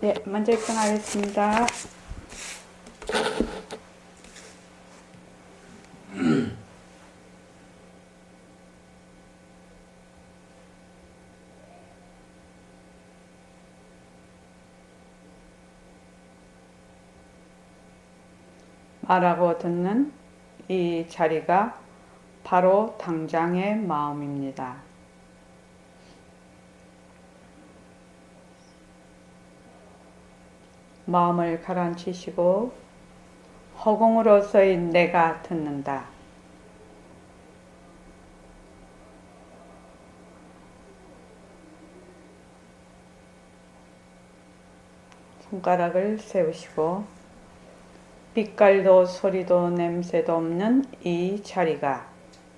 예, 먼저 입장하겠습니다. 말하고 듣는 이 자리가 바로 당장의 마음입니다. 마음을 가라앉히시고 허공으로서의 내가 듣는다. 손가락을 세우시고 빛깔도 소리도 냄새도 없는 이 자리가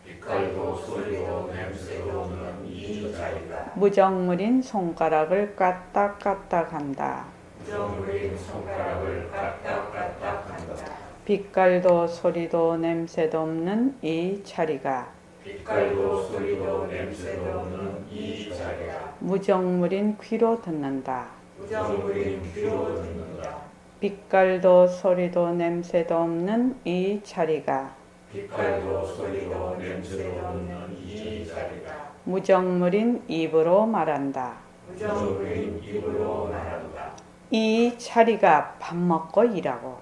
빛깔도 소리도 냄새도 없는 이 자리가 무정물인 손가락을 까딱까딱 한다. 무정물인 손가락을 까딱까딱한다. 빛깔도 소리도 냄새도 없는 이 자리가 빛깔도 소리도 냄새도 없는 이 자리가 무정물인 귀로 듣는다. 무정물인 귀로 듣는다. 빛깔도 소리도 냄새도 없는 이 자리가 빛깔도 소리도 냄새도 없는 이 자리가 무정물인 입으로 말한다. 무정물인 입으로 말한다. 이 자리가 밥 먹고 일하고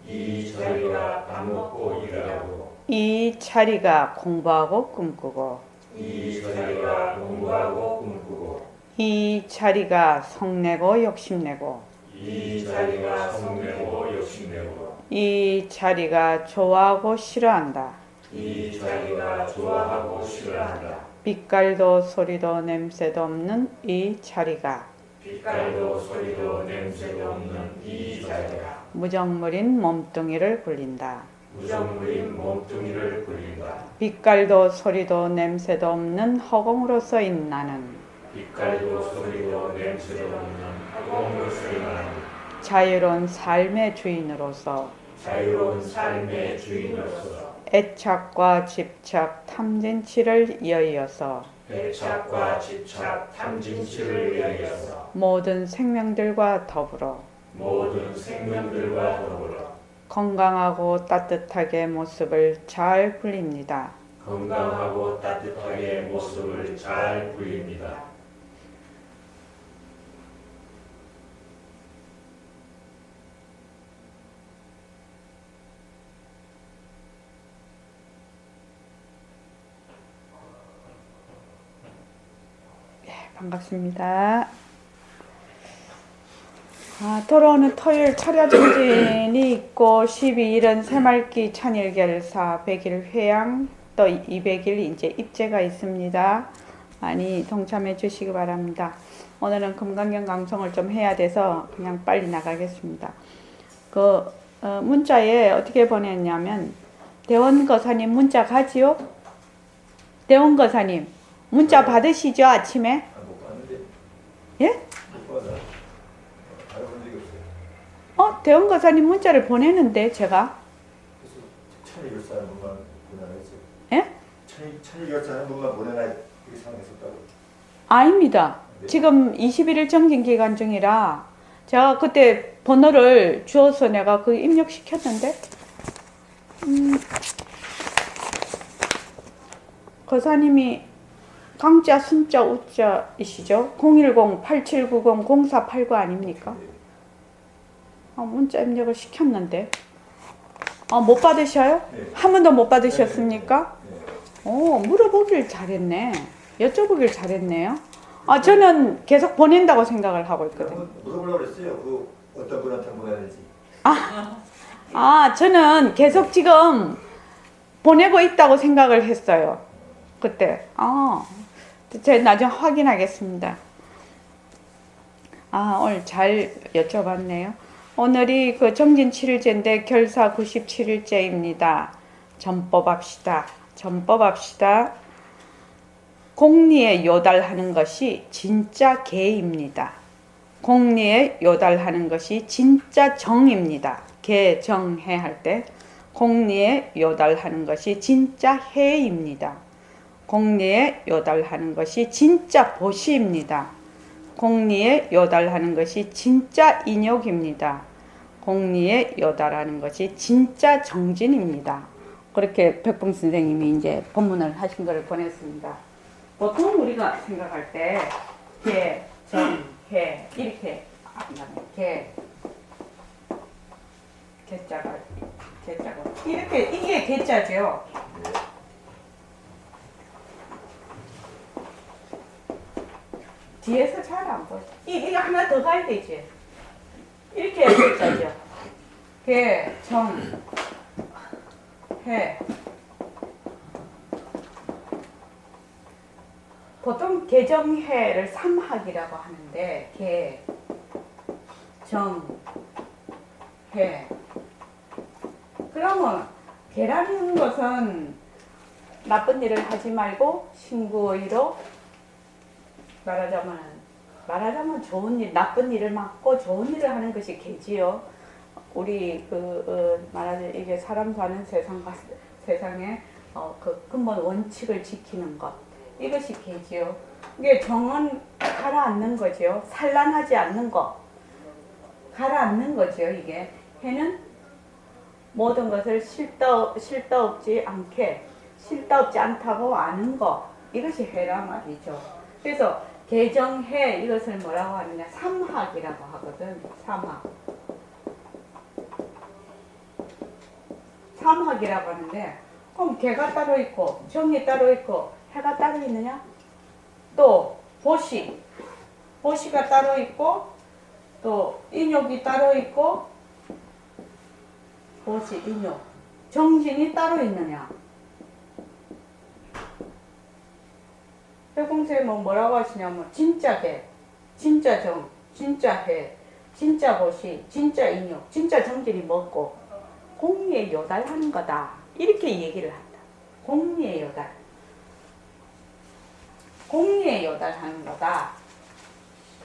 이 자리가 밥 먹고 일하고 이 자리가 공부하고 꿈꾸고 이 자리가 공부하고 꿈꾸고 이 자리가 성내고 욕심내고 이 자리가 성내고 욕심내고 이 자리가 좋아하고 싫어한다. 이 자리가 좋아하고 싫어한다. 빛깔도 소리도 냄새도 없는 이 자리가 빛깔도 소리도 냄새도 없는 이 자리가 무정물인 몸뚱이를 굴린다. 무정물인 몸뚱이를 굴린다. 빛깔도 소리도 냄새도 없는 허공으로서인 나는 빛깔도 소리도 냄새도 없는 허공으로서의 나는 자유로운 삶의 주인으로서 자유로운 삶의 주인으로서 애착과 집착, 탐진치를 여의어서 애착과 집착, 탐진치를 위하여서 모든 생명들과 더불어 모든 생명들과 더불어 건강하고 따뜻하게 모습을 잘 굴립니다. 건강하고 따뜻하게 모습을 잘 굴립니다. 반갑습니다. 돌아오는 토요일 철야정진이 있고 12일은 새말기 천일결사 100일 회양 또 200일 이제 입제가 있습니다. 많이 동참해 주시기 바랍니다. 오늘은 금강경 강송을 좀 해야 돼서 그냥 빨리 나가겠습니다. 문자에 어떻게 보냈냐면 대원거사님 문자 가지요? 대원거사님 문자 받으시죠 아침에? 못 봤는데. 예? 못 받아. 알아본 적이 없어요. 대원거사님 문자를 보내는데 제가 그래서 천일결사하는 분만 보내라 했어요. 예? 천일결사하는 분만 보내라 이렇게 생각했었다고. 아닙니다. 네. 지금 21일 정진 기간 중이라 제가 그때 번호를 주어서 내가 그 입력시켰는데 거사님이 강자, 순자, 우자이시죠? 010-8790-0489 아닙니까? 문자 입력을 시켰는데 못 받으셔요? 네. 한 번도 못 받으셨습니까? 네. 물어보길 잘했네. 여쭤보길 잘했네요. 저는 계속 보낸다고 생각을 하고 있거든요. 한번 물어보려고 그랬어요. 그 어떤 분한테 보내야 되지. 저는 계속 지금 보내고 있다고 생각을 했어요. 그때. 제가 나중에 확인하겠습니다. 오늘 잘 여쭤봤네요. 오늘이 그 정진 7일째인데 결사 97일째입니다. 전법합시다. 전법합시다. 공리에 요달하는 것이 진짜 계입니다. 공리에 요달하는 것이 진짜 정입니다. 계, 정, 해 할 때 공리에 요달하는 것이 진짜 해입니다. 공리에 요달하는 것이 진짜 보시입니다. 공리에 요달하는 것이 진짜 인욕입니다. 공리에 요달하는 것이 진짜 정진입니다. 그렇게 백봉 선생님이 이제 본문을 하신 것을 보냈습니다. 보통 우리가 생각할 때 개, 정, 해 이렇게 개, 개자가 이렇게 이게 개자죠. 뒤에서 잘 안 보여. 이거 하나 더 가야 되지. 이렇게 개자죠. 개, 정, 해. 보통 개정해를 삼학이라고 하는데 개, 정, 해. 그러면 개라는 것은 나쁜 일을 하지 말고 신구의로 말하자면 좋은 일, 나쁜 일을 막고 좋은 일을 하는 것이 개지요. 우리 말하자면 이게 사람 사는 세상에 그 근본 원칙을 지키는 것, 이것이 개지요. 이게 정은 가라앉는 거지요. 산란하지 않는 것, 가라앉는 거지요. 이게 해는 모든 것을 실다 없지 않다고 아는 것, 이것이 해란 말이죠. 그래서 개정해 이것을 뭐라고 하느냐, 삼학이라고 하거든. 삼학이라고 하는데, 그럼 개가 따로 있고 정이 따로 있고 해가 따로 있느냐? 또 보시가 따로 있고 또 인욕이 따로 있고, 보시, 인욕, 정진이 따로 있느냐? 백공쌤은 뭐라고 하시냐면 진짜 개, 진짜 정, 진짜 해, 진짜 보시, 진짜 인욕, 진짜 정진이 뭐고 공리에 요달하는 거다, 이렇게 얘기를 한다. 공리에 요달하는 거다.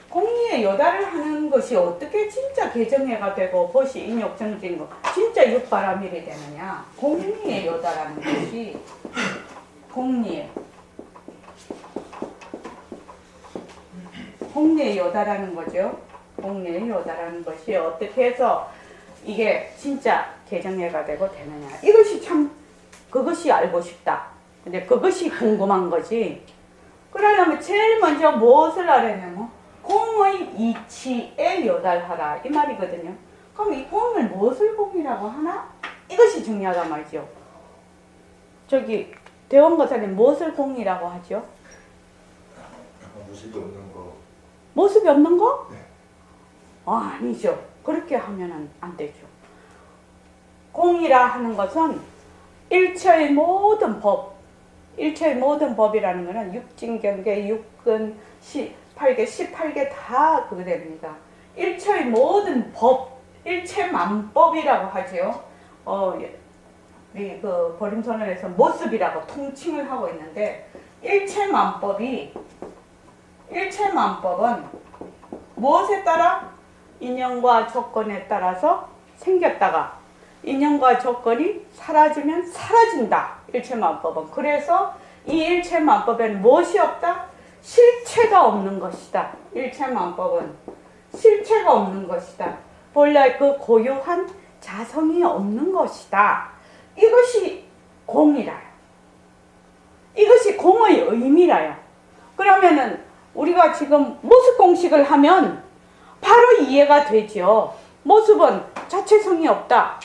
공리에 요달을 하는 것이 어떻게 진짜 개정해가 되고 보시, 인욕, 정진, 진짜 육바라밀이 되느냐? 공리에 요달하는 것이 공리에 요달하는 거죠. 공리에 요달하는 것이 어떻게 해서 이게 진짜 개정해가 되고 되느냐. 이것이 참, 그것이 알고 싶다. 근데 그것이 궁금한 거지. 그러려면 제일 먼저 무엇을 알아내면 공의 이치에 요달하라, 이 말이거든요. 그럼 이 공을 무엇을 공이라고 하나? 이것이 중요하단 말이죠. 저기 대원거사님 무엇을 공이라고 하죠? 모습이 없는 거. 모습이 없는 거? 네. 아니죠. 그렇게 하면 안 되죠. 공이라 하는 것은 일체의 모든 법이라는 것은 육진경계, 육근, 18개 다 그거 됩니다. 일체의 모든 법, 일체만법이라고 하죠. 우리 그 보림선언에서 모습이라고 통칭을 하고 있는데, 일체만법은 무엇에 따라? 인연과 조건에 따라서 생겼다가 인연과 조건이 사라지면 사라진다. 일체만법은. 그래서 이 일체만법에는 무엇이 없다? 실체가 없는 것이다. 일체만법은 실체가 없는 것이다. 본래 그 고유한 자성이 없는 것이다. 이것이 공이라요. 이것이 공의 의미라요. 그러면은 우리가 지금 모습 공식을 하면 바로 이해가 되죠. 모습은 자체성이 없다.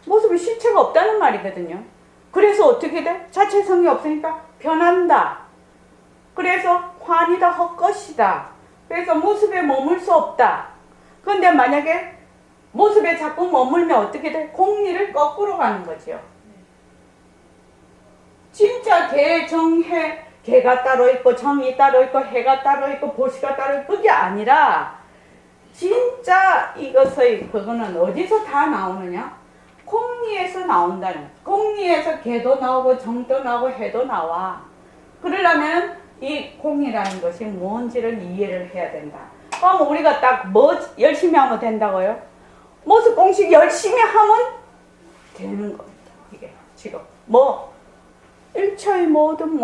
모습은 실체가 없다는 말이거든요. 그래서 어떻게 돼? 자체성이 없으니까 변한다. 그래서 환이다, 헛것이다. 그래서 모습에 머물 수 없다. 그런데 만약에 모습에 자꾸 머물면 어떻게 돼? 공리를 거꾸로 가는 거죠. 진짜 개, 정, 해, 개가 따로 있고 정이 따로 있고 해가 따로 있고 보시가 따로 있고, 그게 아니라 진짜 이것의 그거는 어디서 다 나오느냐? 공리에서 나온다는. 공리에서 개도 나오고 정도 나오고 해도 나와. 그러려면 이 공이라는 것이 뭔지를 이해를 해야 된다. 그럼 우리가 딱 뭐 열심히 하면 된다고요? 모습 공식 열심히 하면 되는 겁니다. 이게 지금 일체의 모든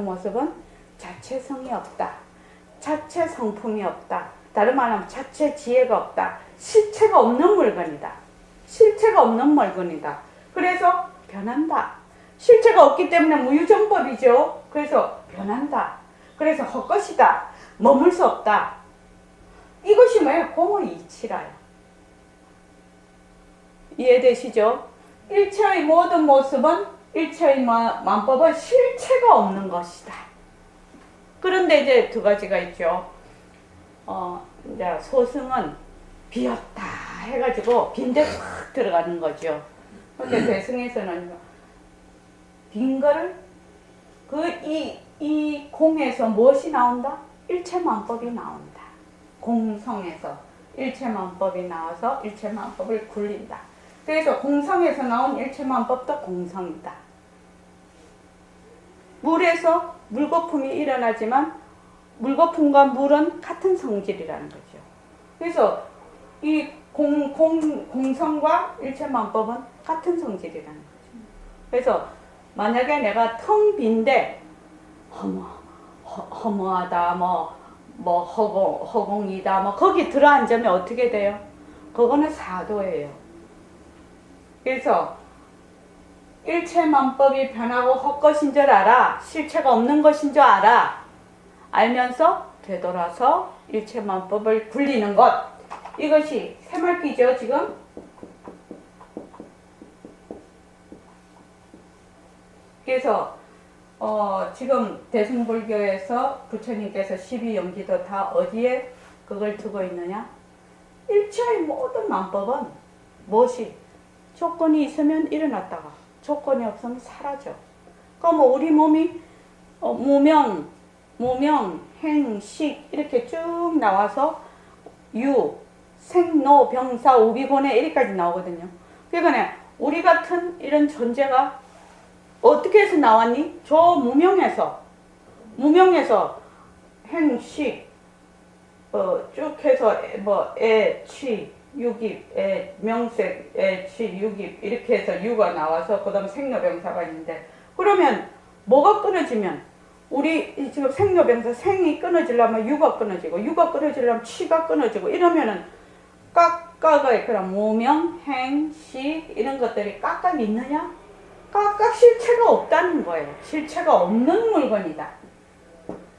모습은 자체성이 없다. 자체 성품이 없다. 다른 말하면 자체 지혜가 없다. 실체가 없는 물건이다. 실체가 없는 물건이다. 그래서 변한다. 실체가 없기 때문에 무유정법이죠. 그래서 변한다. 그래서 헛것이다. 머물 수 없다. 이것이 뭐예요? 공의 이치라요. 이해되시죠? 일체의 모든 모습은 일체의 만법은 실체가 없는 것이다. 그런데 이제 두 가지가 있죠. 이제 소승은 비었다 해가지고 빈데 확 들어가는 거죠. 근데 대승에서는 빈 거를 이 공에서 무엇이 나온다? 일체만법이 나온다. 공성에서 일체만법이 나와서 일체만법을 굴린다. 그래서 공성에서 나온 일체만법도 공성이다. 물에서 물거품이 일어나지만 물거품과 물은 같은 성질이라는 거죠. 그래서 이 공성과 일체만법은 같은 성질이라는 거죠. 그래서 만약에 내가 텅 빈데 허무하다, 허공이다, 거기 들어앉으면 어떻게 돼요? 그거는 사도예요. 그래서 일체만법이 변하고 헛것인 줄 알아. 실체가 없는 것인 줄 알아. 알면서 되돌아서 일체만법을 굴리는 것. 이것이 새말기죠, 지금. 그래서 지금 대승불교에서 부처님께서 12연기도 다 어디에 그걸 두고 있느냐? 일체의 모든 만법은 무엇이? 조건이 있으면 일어났다가 조건이 없으면 사라져. 그럼 우리 몸이 무명, 행, 식 이렇게 쭉 나와서 유, 생로, 병사, 우비곤해 이렇게까지 나오거든요. 그러니까 우리 같은 이런 존재가 어떻게 해서 나왔니? 저 무명에서 행, 식, 쭉 해서 취, 유깁, 명색, 취, 유깁 이렇게 해서 유가 나와서 그 다음 생로병사가 있는데 그러면 뭐가 끊어지면 우리 지금 생로병사 생이 끊어지려면 유가 끊어지고 유가 끊어지려면 취가 끊어지고 이러면은 깍깍의 그런 무명, 행, 식 이런 것들이 깍깍 있느냐? 깍깍 실체가 없다는 거예요. 실체가 없는 물건이다.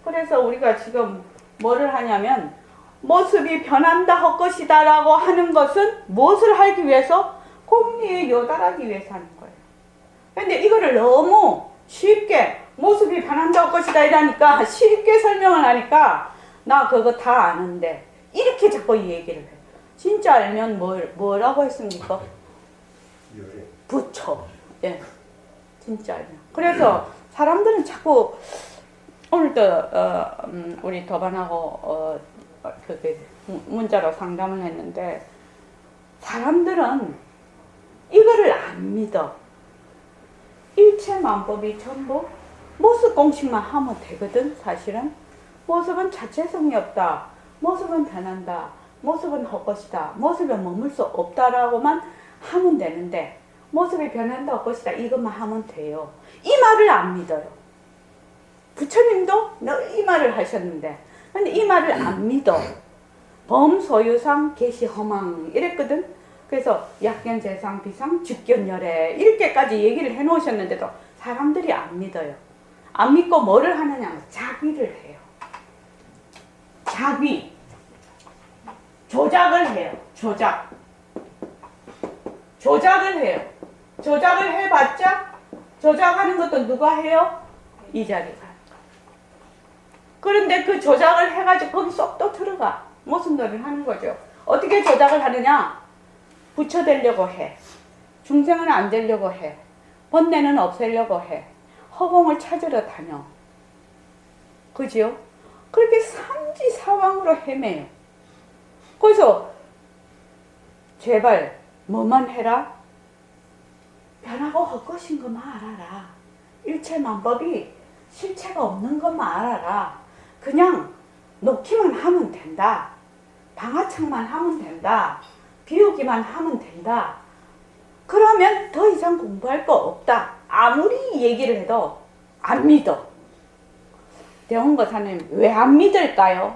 그래서 우리가 지금 뭐를 하냐면 모습이 변한다 헛것이다 라고 하는 것은 무엇을 하기 위해서? 공리에 요달하기 위해서 하는 거예요. 근데 이거를 너무 쉽게 모습이 변한다 헛것이다 이러니까 쉽게 설명을 하니까 나 그거 다 아는데 이렇게 자꾸 얘기를 해요. 진짜 알면 뭐라고 했습니까? 부처. 예. 진짜 알면. 그래서 사람들은 자꾸 오늘도 우리 도반하고 문자로 상담을 했는데 사람들은 이거를 안 믿어. 일체만법이 전부 모습 공식만 하면 되거든. 사실은 모습은 자체성이 없다. 모습은 변한다. 모습은 헛것이다. 모습에 머물 수 없다라고만 하면 되는데 모습이 변한다 헛것이다 이것만 하면 돼요. 이 말을 안 믿어요. 부처님도 이 말을 하셨는데 근데 이 말을 안 믿어. 범소유상 계시허망 이랬거든. 그래서 약견재상 비상 즉견열애 이렇게까지 얘기를 해놓으셨는데도 사람들이 안 믿어요. 안 믿고 뭐를 하느냐? 자귀를 해요. 자귀. 조작을 해요. 조작을 해요. 조작을 해봤자 조작하는 것도 누가 해요? 이 자리가. 그런데 그 조작을 해가지고 거기 쏙 또 들어가. 무슨 소리를 하는 거죠? 어떻게 조작을 하느냐? 부처 되려고 해. 중생은 안 되려고 해. 번뇌는 없애려고 해. 허공을 찾으러 다녀. 그죠? 그렇게 삼지사방으로 헤매요. 그래서 제발 뭐만 해라? 변하고 헛것인 것만 알아라. 일체만법이 실체가 없는 것만 알아라. 그냥 놓기만 하면 된다. 방아착만 하면 된다. 비우기만 하면 된다. 그러면 더 이상 공부할 거 없다. 아무리 얘기를 해도 안 믿어. 대원거사님 왜 안 믿을까요?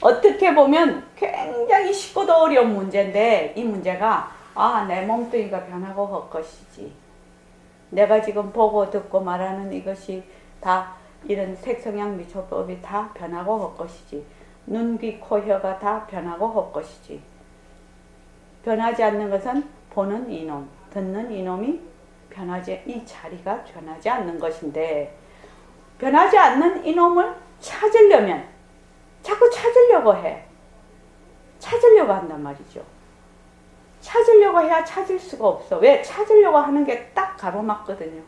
어떻게 보면 굉장히 쉽고도 어려운 문제인데 이 문제가 내 몸뚱이가 변하고 할 것이지. 내가 지금 보고 듣고 말하는 이것이 다 이런 색성향 미초법이 다 변하고 할 것이지. 눈, 귀, 코, 혀가 다 변하고 할 것이지. 변하지 않는 것은 보는 이놈, 듣는 이놈이 이 자리가 변하지 않는 것인데 변하지 않는 이놈을 찾으려면 자꾸 찾으려고 해. 찾으려고 한단 말이죠. 찾으려고 해야 찾을 수가 없어. 왜? 찾으려고 하는 게 딱 가로막거든요.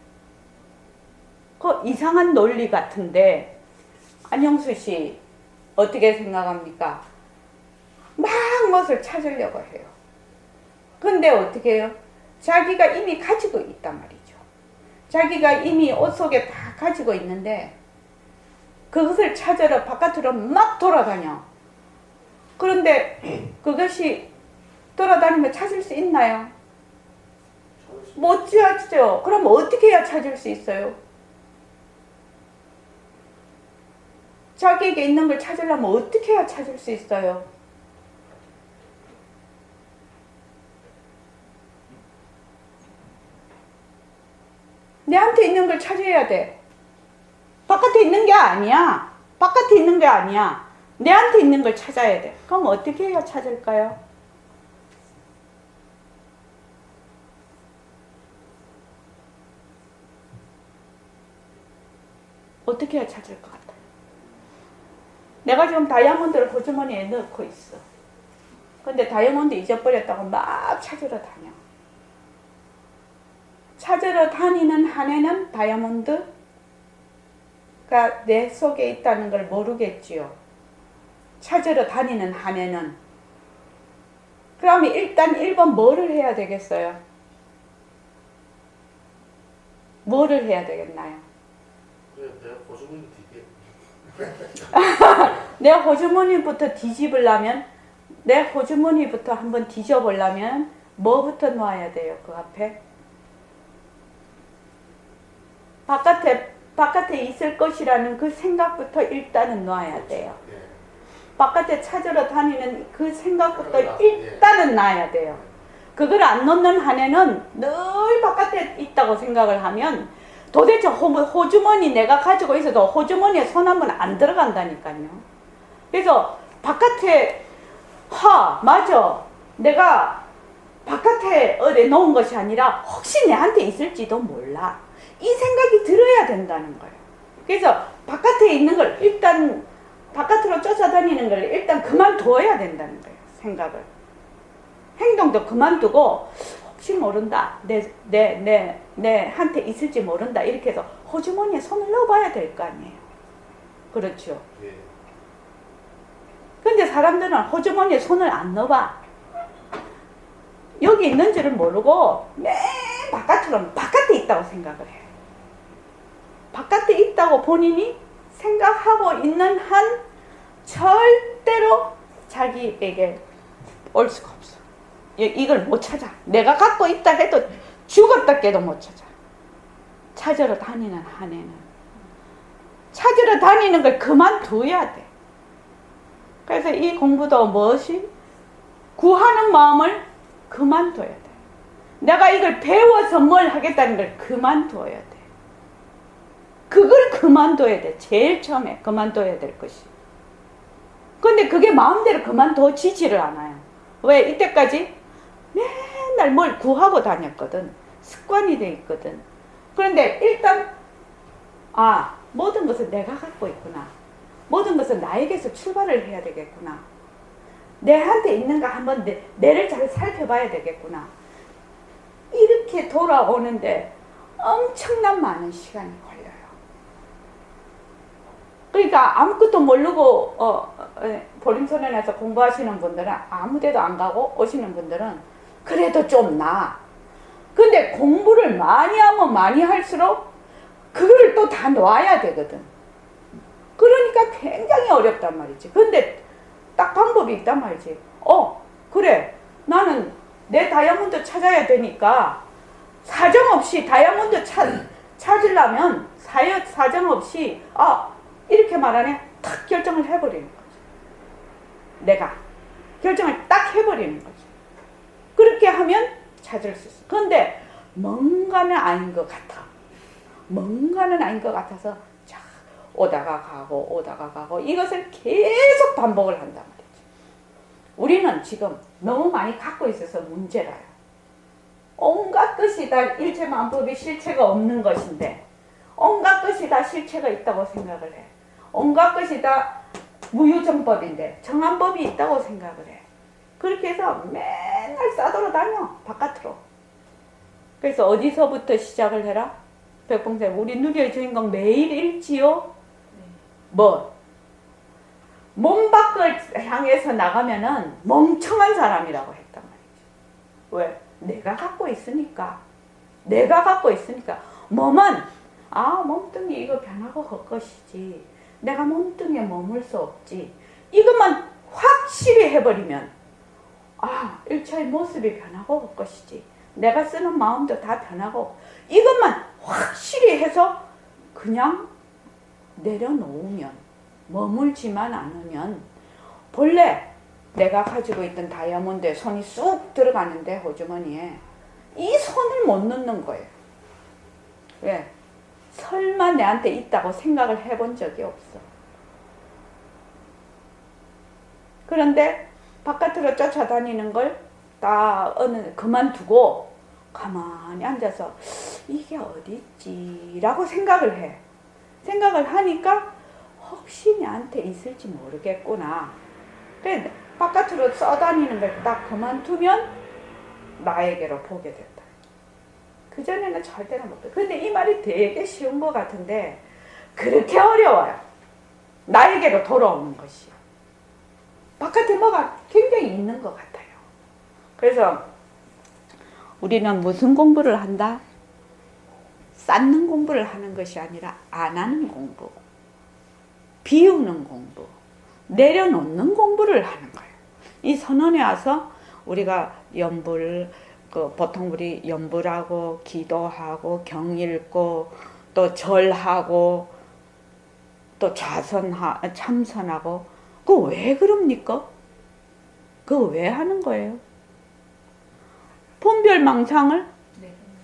그 이상한 논리 같은데 안영수 씨 어떻게 생각합니까? 막 무엇을 찾으려고 해요. 근데 어떻게 해요? 자기가 이미 가지고 있단 말이죠. 자기가 이미 옷 속에 다 가지고 있는데 그것을 찾으러 바깥으로 막 돌아다녀. 그런데 그것이 돌아다니면 찾을 수 있나요? 못 찾죠. 그럼 어떻게 해야 찾을 수 있어요? 자기에게 있는 걸 찾으려면 어떻게 해야 찾을 수 있어요? 내한테 있는 걸 찾아야 돼. 바깥에 있는 게 아니야. 바깥에 있는 게 아니야. 내한테 있는 걸 찾아야 돼. 그럼 어떻게 해야 찾을까요? 어떻게 해야 찾을 것 같아요? 내가 지금 다이아몬드를 호주머니에 넣고 있어. 근데 다이아몬드 잊어버렸다고 막 찾으러 다녀. 찾으러 다니는 한에는 다이아몬드가 내 속에 있다는 걸 모르겠지요. 찾으러 다니는 한에는. 그러면 일단 1번 뭐를 해야 되겠어요? 뭐를 해야 되겠나요? 내가 호주머니 뒤에 내 호주머니부터 뒤집으려면 내 호주머니부터 한번 뒤져보려면 뭐부터 놔야 돼요? 그 앞에? 바깥에 있을 것이라는 그 생각부터 일단은 놔야 돼요. 바깥에 찾으러 다니는 그 생각부터 일단은 놔야 돼요. 그걸 안 놓는 한에는 늘 바깥에 있다고 생각을 하면 도대체 호주머니 내가 가지고 있어도 호주머니에 손 한번 안 들어간다니까요. 그래서 바깥에 맞아. 내가 바깥에 어디 놓은 것이 아니라 혹시 내한테 있을지도 몰라. 이 생각이 들어야 된다는 거예요. 그래서 바깥에 있는 걸 일단 바깥으로 쫓아다니는 걸 일단 그만둬야 된다는 거예요. 생각을. 행동도 그만두고 혹시 모른다. 내한테 있을지 모른다. 이렇게 해서 호주머니에 손을 넣어봐야 될 거 아니에요. 그렇죠. 근데 사람들은 호주머니에 손을 안 넣어봐. 여기 있는 줄을 모르고 맨 바깥에 있다고 생각을 해요. 바깥에 있다고 본인이 생각하고 있는 한 절대로 자기에게 올 수가 없어. 이걸 못 찾아. 내가 갖고 있다 해도 죽었다 깨도 못 찾아. 찾으러 다니는 한에는. 찾으러 다니는 걸 그만둬야 돼. 그래서 이 공부도 무엇이? 구하는 마음을 그만둬야 돼. 내가 이걸 배워서 뭘 하겠다는 걸 그만둬야 돼. 그걸 그만둬야 돼. 제일 처음에 그만둬야 될 것이. 근데 그게 마음대로 그만둬지지를 않아요. 왜? 이때까지 맨날 뭘 구하고 다녔거든. 습관이 돼 있거든. 그런데 일단 모든 것은 내가 갖고 있구나. 모든 것은 나에게서 출발을 해야 되겠구나. 내한테 있는가 한번 내를 잘 살펴봐야 되겠구나. 이렇게 돌아오는데 엄청난 많은 시간이 걸려요. 그러니까 아무것도 모르고 보림소년에서 공부하시는 분들은 아무 데도 안 가고 오시는 분들은 그래도 좀 나아. 근데 공부를 많이 하면 많이 할수록 그거를 또 다 놔야 되거든. 그러니까 굉장히 어렵단 말이지. 근데 딱 방법이 있단 말이지. 그래. 나는 내 다이아몬드 찾아야 되니까 사정없이 다이아몬드 찾으려면 사정 없이 이렇게 말하네 탁 결정을 해버리는 거지. 내가 결정을 딱 해버리는 거지. 그렇게 하면 찾을 수 있어. 그런데 뭔가는 아닌 것 같아. 뭔가는 아닌 것 같아서 자, 오다가 가고 이것을 계속 반복을 한단 말이지. 우리는 지금 너무 많이 갖고 있어서 문제라요. 온갖 것이 다 일체만법이 실체가 없는 것인데 온갖 것이 다 실체가 있다고 생각을 해. 온갖 것이 다 무유정법인데 정한법이 있다고 생각을 해. 그렇게 해서 맨날 싸돌아다녀 바깥으로. 그래서 어디서부터 시작을 해라? 백봉생 우리 누리의 주인공 매일 읽지요? 뭐? 몸 밖을 향해서 나가면은 멍청한 사람이라고 했단 말이죠. 왜? 내가 갖고 있으니까. 몸은 몸뚱이 이거 변하고 할 것이지. 내가 몸뚱이에 머물 수 없지. 이것만 확실히 해버리면 일체의 모습이 변하고 할 것이지. 내가 쓰는 마음도 다 변하고 이것만 확실히 해서 그냥 내려놓으면 머물지만 않으면 본래 내가 가지고 있던 다이아몬드에 손이 쑥 들어가는데 호주머니에 이 손을 못 넣는 거예요. 왜? 설마 내한테 있다고 생각을 해본 적이 없어. 그런데 바깥으로 쫓아다니는 걸 딱 그만두고 가만히 앉아서 이게 어디 있지? 라고 생각을 해. 생각을 하니까 혹시 내한테 있을지 모르겠구나. 그래 바깥으로 써다니는 걸 딱 그만두면 나에게로 보게 된다. 그전에는 절대로 못 돼. 근데 이 말이 되게 쉬운 것 같은데 그렇게 어려워요. 나에게로 돌아오는 것이. 바깥에 뭐가 굉장히 있는 것 같아요. 그래서 우리는 무슨 공부를 한다? 쌓는 공부를 하는 것이 아니라 안 하는 공부, 비우는 공부, 내려놓는 공부를 하는 거예요. 이 선언에 와서 우리가 보통 우리 연불하고 기도하고 경 읽고 또 절하고 또 참선하고 그거 왜 그럽니까? 그거 왜 하는 거예요? 분별망상을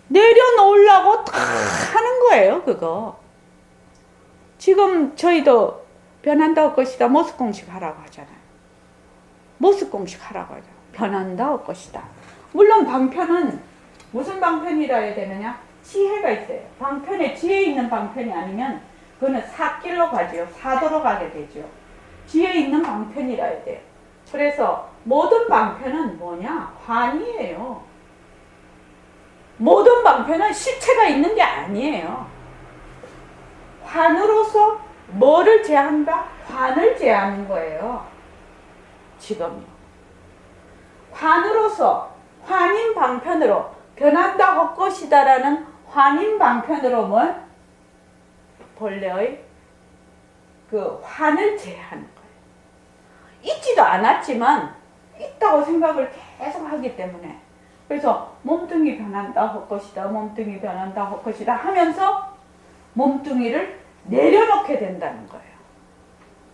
내려놓으려고 다 하는 거예요, 그거. 지금 저희도 변한다 할 것이다 모습공식 하라고 하잖아요. 모습공식 하라고 하죠. 변한다 할 것이다. 물론 방편은 무슨 방편이라 해야 되느냐? 지혜가 있어요. 방편에 지혜 있는 방편이 아니면 그거는 사길로 가죠. 사도로 가게 되죠. 지혜 있는 방편이라 해야 돼요. 그래서 모든 방편은 뭐냐? 환이에요. 모든 방편은 실체가 있는 게 아니에요. 환으로서 뭐를 제한다? 환을 제하는 거예요. 지금요. 환으로서 환인 방편으로 변한다 할 것이다라는 환인 방편으로 뭘? 본래의 그 환을 제하는 거예요. 있지도 않았지만 있다고 생각을 계속 하기 때문에 그래서 몸뚱이 변한다 할 것이다, 몸뚱이 변한다 할 것이다 하면서 몸뚱이를 내려놓게 된다는 거예요.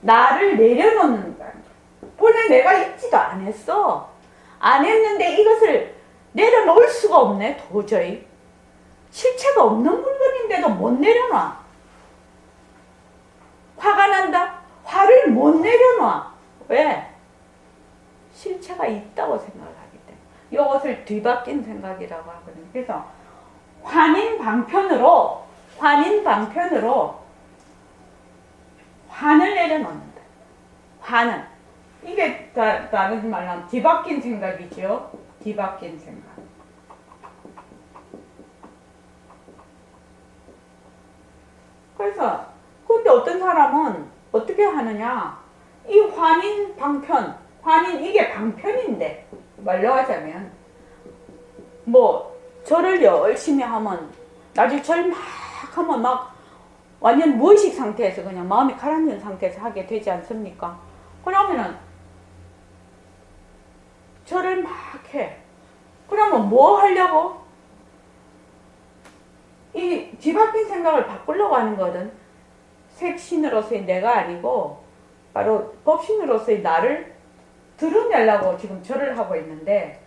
나를 내려놓는다는 거예요. 본래 내가 있지도 않았어. 안 했는데 이것을 내려놓을 수가 없네, 도저히. 실체가 없는 물건인데도 못 내려놔. 화가 난다? 화를 못 내려놔. 왜? 실체가 있다고 생각을 하기 때문에. 이것을 뒤바뀐 생각이라고 하거든요. 그래서 환인 방편으로 환을 내려놓는다. 환은 이게 다른 말로 하면 뒤바뀐 생각이죠. 뒤바뀐 생각. 그래서 근데 어떤 사람은 어떻게 하느냐? 이 환인 방편, 환인 이게 방편인데 말로 하자면 뭐 절을 열심히 하면 나중에 절 막 하면 막 완전 무의식 상태에서 그냥 마음이 가라앉은 상태에서 하게 되지 않습니까? 그러면은 절을 막 해. 그러면 뭐 하려고? 이 뒤바뀐 생각을 바꾸려고 하는 거든 색신으로서의 내가 아니고 바로 법신으로서의 나를 드러내려고 지금 절을 하고 있는데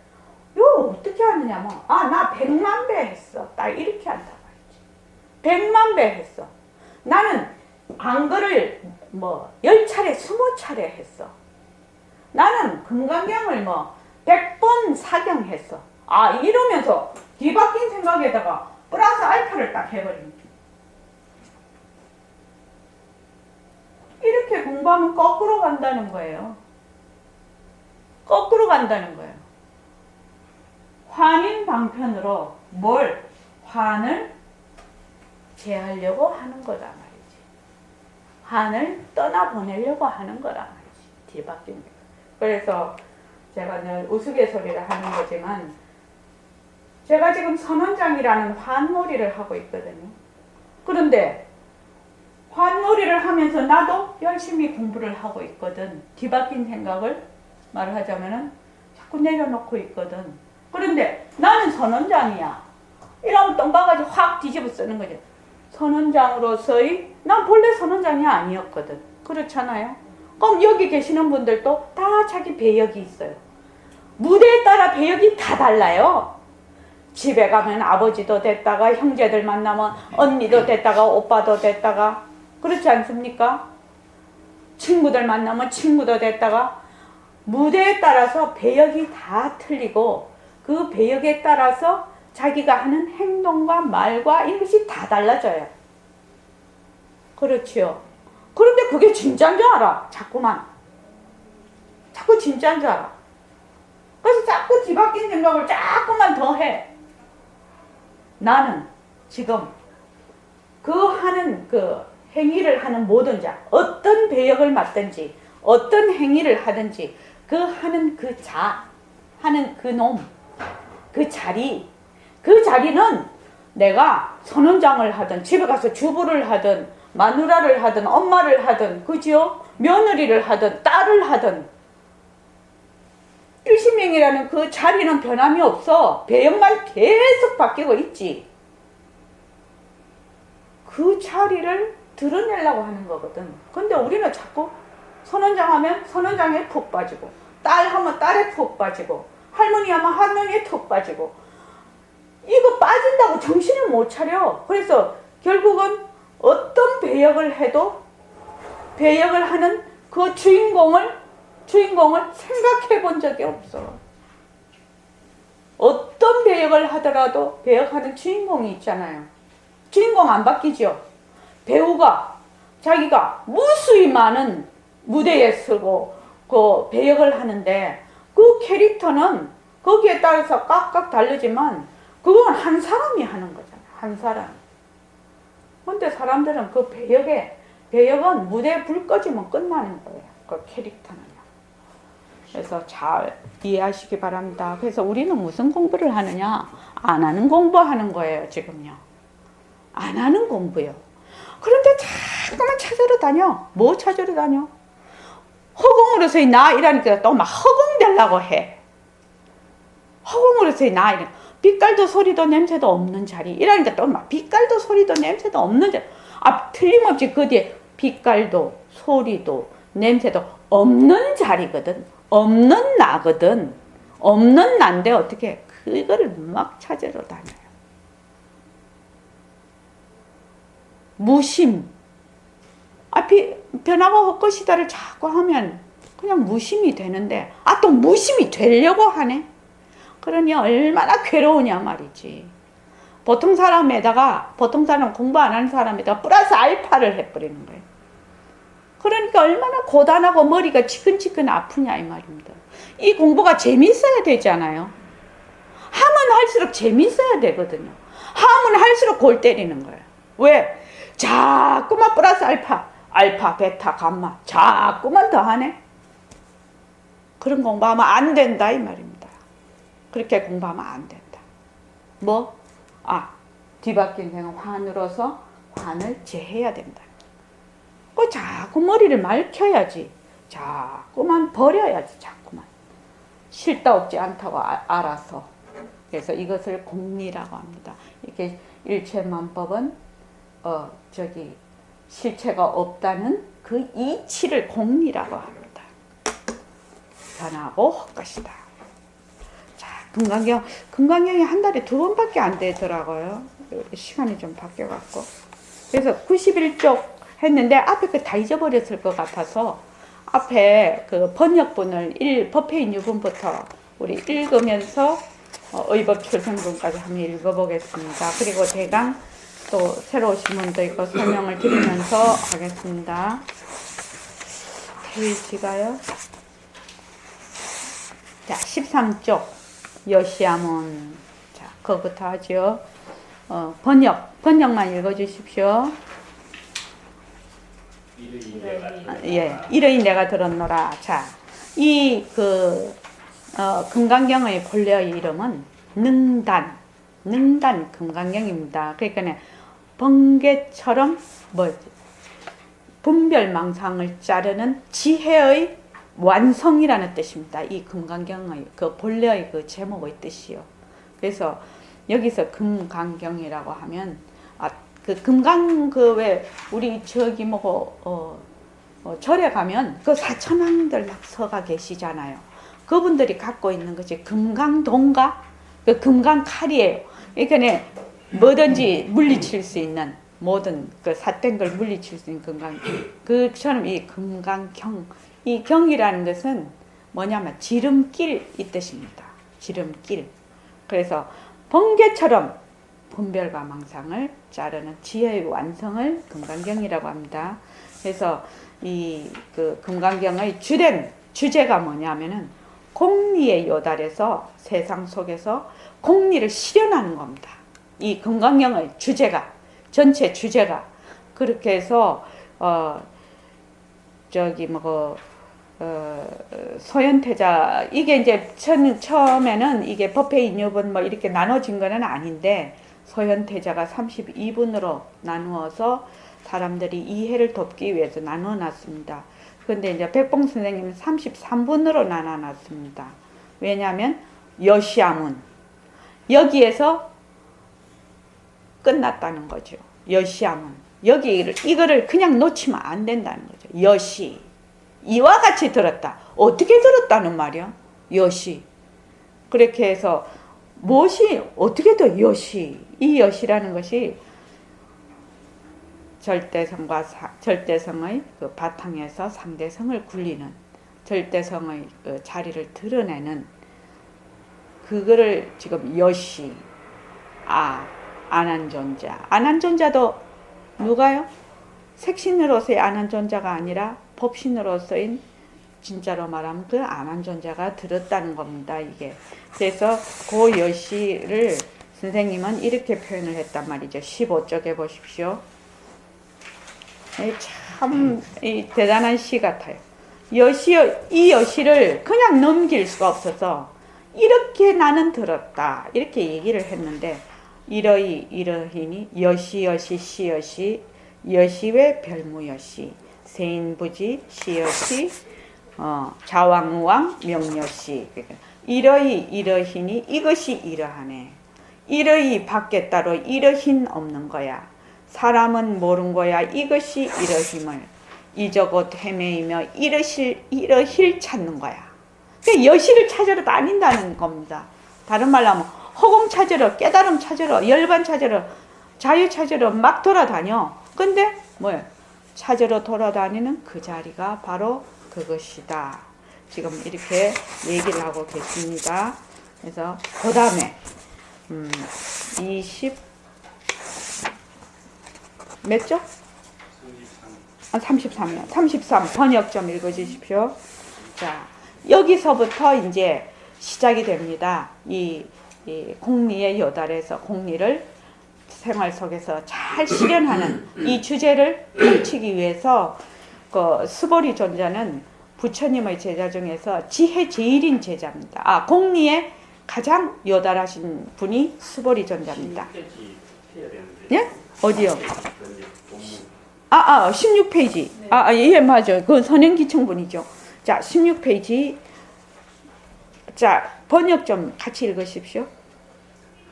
요 어떻게 하느냐면 나 100만 배 했어. 딱 이렇게 한단 말이지. 100만 배 했어. 나는 안거를 10차례 20차례 했어. 나는 금강경을 100번 사경했어. 이러면서 뒤바뀐 생각에다가 플러스 알파를 딱 해버립니다. 이렇게 공부하면 거꾸로 간다는 거예요. 거꾸로 간다는 거예요. 환인 방편으로 환을 제하려고 하는 거다 말이지. 환을 떠나보내려고 하는 거다 말이지. 뒤바뀐 거. 그래서 제가 늘 우스갯소리를 하는 거지만 제가 지금 선원장이라는 환놀이를 하고 있거든요. 그런데 환놀이를 하면서 나도 열심히 공부를 하고 있거든. 뒤바뀐 생각을 말하자면은 자꾸 내려놓고 있거든. 그런데 나는 선원장이야. 이러면 똥바가지 확 뒤집어 쓰는 거죠. 선원장으로서의 난 본래 선원장이 아니었거든. 그렇잖아요. 그럼 여기 계시는 분들도 다 자기 배역이 있어요. 무대에 따라 배역이 다 달라요. 집에 가면 아버지도 됐다가 형제들 만나면 언니도 됐다가 오빠도 됐다가 그렇지 않습니까? 친구들 만나면 친구도 됐다가 무대에 따라서 배역이 다 틀리고 그 배역에 따라서 자기가 하는 행동과 말과 이것이 다 달라져요. 그렇지요. 그런데 그게 진짜인 줄 알아. 자꾸 진짜인 줄 알아. 그래서 자꾸 뒤바뀐 생각을 자꾸만 더 해. 나는 지금 그 행위를 하는 모든 자, 어떤 배역을 맡든지, 어떤 행위를 하든지, 하는 그 놈, 그 자리는 내가 선원장을 하든, 집에 가서 주부를 하든, 마누라를 하든, 엄마를 하든, 그지요? 며느리를 하든, 딸을 하든, 일신명이라는 그 자리는 변함이 없어. 배역만 계속 바뀌고 있지. 그 자리를 드러내려고 하는 거거든. 근데 우리는 자꾸 선원장 하면 선원장에 푹 빠지고, 딸 하면 딸에 푹 빠지고, 할머니 하면 할머니에 푹 빠지고, 이거 빠진다고 정신을 못 차려. 그래서 결국은 어떤 배역을 해도 배역을 하는 그 주인공을 생각해 본 적이 없어. 어떤 배역을 하더라도 배역하는 주인공이 있잖아요. 주인공 안 바뀌죠. 배우가 자기가 무수히 많은 무대에 서고 그 배역을 하는데 그 캐릭터는 거기에 따라서 깍깍 다르지만 그건 한 사람이 하는 거잖아요. 한 사람. 근데 사람들은 그 배역은 무대에 불 꺼지면 끝나는 거예요. 그 캐릭터는요. 그래서 잘 이해하시기 바랍니다. 그래서 우리는 무슨 공부를 하느냐? 안 하는 공부하는 거예요, 지금요. 안 하는 공부요. 그런데 자꾸만 찾으러 다녀. 뭐 찾으러 다녀? 허공으로서의 나 이라니까 또 막 허공되려고 해. 허공으로서의 나 이래. 빛깔도 소리도 냄새도 없는 자리 이라니까 또 막 빛깔도 소리도 냄새도 없는 자리. 틀림없이 그 뒤에 빛깔도 소리도 냄새도 없는 자리거든. 없는 나거든. 없는 난데 어떻게 그거를 막 찾으러 다녀요. 무심. 변화가 헛것이다를 자꾸 하면 그냥 무심이 되는데 또 무심이 되려고 하네. 그러니 얼마나 괴로우냐 말이지. 보통 사람 공부 안 하는 사람에다가 플러스 알파를 해버리는 거예요. 그러니까 얼마나 고단하고 머리가 치근치근 아프냐 이 말입니다. 이 공부가 재밌어야 되잖아요. 하면 할수록 재밌어야 되거든요. 하면 할수록 골 때리는 거예요. 왜? 자꾸만 플러스 알파, 베타, 감마 자꾸만 더 하네. 그런 공부하면 안 된다 이 말입니다. 그렇게 공부하면 안 된다. 뒤바뀐 생각 환으로서 환을 제해야 된다. 자꾸 머리를 맑혀야지. 자꾸만 버려야지. 자꾸만. 싫다 없지 않다고 알아서. 그래서 이것을 공리라고 합니다. 일체만법은 저기 실체가 없다는 그 이치를 공리라고 합니다. 변하고 헛것이다. 자, 금강경이 한 달에 2번밖에 안 되더라고요. 시간이 좀 바뀌어갖고. 그래서 91쪽 했는데 앞에 거 다 잊어버렸을 것 같아서 앞에 그 번역본을 법회인 유분부터 우리 읽으면서 의법 출생문까지 한번 읽어보겠습니다. 그리고 대강 또 새로 오신 분도 있고 설명을 드리면서 하겠습니다. 페이지가요. 자, 13쪽 여시아문. 자, 그거부터 하죠. 번역만 읽어주십시오. 이러이 내가 들었노라. 자, 이 금강경의 본래의 이름은 능단 금강경입니다. 그러니까 번개처럼 분별망상을 자르는 지혜의 완성이라는 뜻입니다. 이 금강경의 그 본래의 그 제목의 뜻이요. 그래서 여기서 금강경이라고 하면 그 금강 왜 우리 저기 절에 가면 그 사천왕들 막 서가 계시잖아요. 그분들이 갖고 있는 것이 금강동가 그 금강칼이에요. 그러니까 뭐든지 물리칠 수 있는 모든 그 삿된 걸 물리칠 수 있는 금강 그처럼 이 금강경 이 경이라는 것은 뭐냐면 지름길 이 뜻입니다. 지름길. 그래서 번개처럼 분별과 망상을 자르는 지혜의 완성을 금강경이라고 합니다. 그래서 이 그 금강경의 주된 주제가 뭐냐면은 공리에 요달해서 세상 속에서 공리를 실현하는 겁니다. 이 금강경의 주제가 전체 주제가 그렇게 해서 소현태자 이게 이제 처음에는 이게 법회인 유분 이렇게 나눠진 거는 아닌데 소현태자가 32분으로 나누어서 사람들이 이해를 돕기 위해서 나누어 놨습니다. 그런데 이제 백봉 선생님은 33분으로 나눠 놨습니다. 왜냐하면 여시아문 여기에서 끝났다는 거죠. 여시아문 이거를 그냥 놓치면 안 된다는 거죠. 여시 이와 같이 들었다. 어떻게 들었다는 말이야? 여시. 그렇게 해서 무엇이 어떻게 더 여시? 이 여시라는 것이 절대성의 그 바탕에서 상대성을 굴리는 절대성의 그 자리를 드러내는 그거를 지금 여시 안한존자. 안한존자도 누가요? 색신으로서의 안한존자가 아니라 법신으로서인 진짜로 말하면 그 안한존자가 들었다는 겁니다. 이게 그래서 그 여시를 선생님은 이렇게 표현을 했단 말이죠. 15쪽에 보십시오. 참 대단한 시 같아요. 이 여시를 그냥 넘길 수가 없어서 이렇게 나는 들었다 이렇게 얘기를 했는데 이러히니 여시 시여시 여시외 별무여시 세인부지 시여시 자왕우왕 명여시 이러히니 이것이 이러하네. 이러히 밖에 따로 이러힌 없는 거야. 사람은 모른 거야. 이것이 이러힘을 이저곧 헤매이며 이러힐 찾는 거야. 그러니까 여시를 찾으러 다닌다는 겁니다. 다른 말로 하면 허공 찾으러 깨달음 찾으러 열반 찾으러 자유 찾으러 막 돌아다녀. 근데 뭐야? 찾으러 돌아다니는 그 자리가 바로 그것이다. 지금 이렇게 얘기를 하고 계십니다. 그래서 그 다음에 20몇 쪽? 33이요. 33 번역 좀 읽어주십시오. 자, 여기서부터 이제 시작이 됩니다. 이 공리에 요달해서 공리를 생활 속에서 잘 실현하는 이 주제를 펼치기 위해서 그 스보리 존자는 부처님의 제자 중에서 지혜 제일인 제자입니다. 공리에 가장 요달하신 분이 스보리 존자입니다. 예? 어디요? 16페이지. 예, 맞아요. 그 선행기청분이죠. 자, 16페이지. 자, 번역 좀 같이 읽으십시오.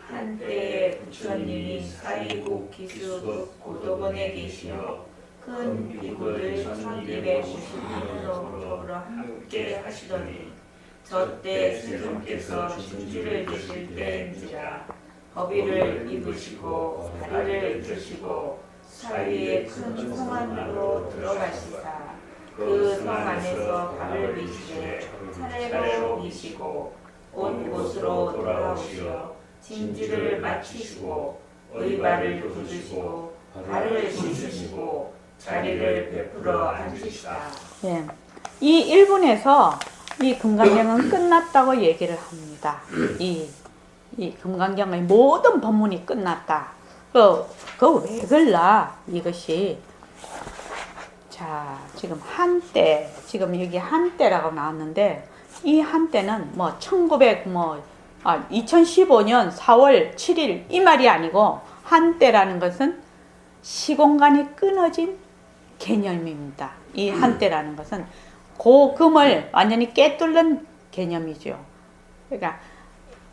한때에 부처님이 사이국 기수국 고도본에 계시어 큰 비구를 1290년으로 함께 하시더니 저때 스님께서 진주를 드실 때인지라 허비를 입으시고 다리를 드시고 사위의 큰 성 안으로 들어가시사 그 성 안에서 발을 미시되 차례로 미시고 온 곳으로 돌아오시어 진지를 마치시고 의발을 두드시고 발을 씻으시고 자리를 베풀어 앉으시다. 예. 이 1분에서 이 금강경은 끝났다고 얘기를 합니다. 이 금강경의 모든 법문이 끝났다. 그거 왜 그럴라? 이것이. 자, 지금 한때, 지금 여기 한때라고 나왔는데, 이 한때는 2015년 4월 7일 이 말이 아니고, 한때라는 것은 시공간이 끊어진 개념입니다. 이 한때라는 것은 고금을 완전히 깨뚫는 개념이죠. 그러니까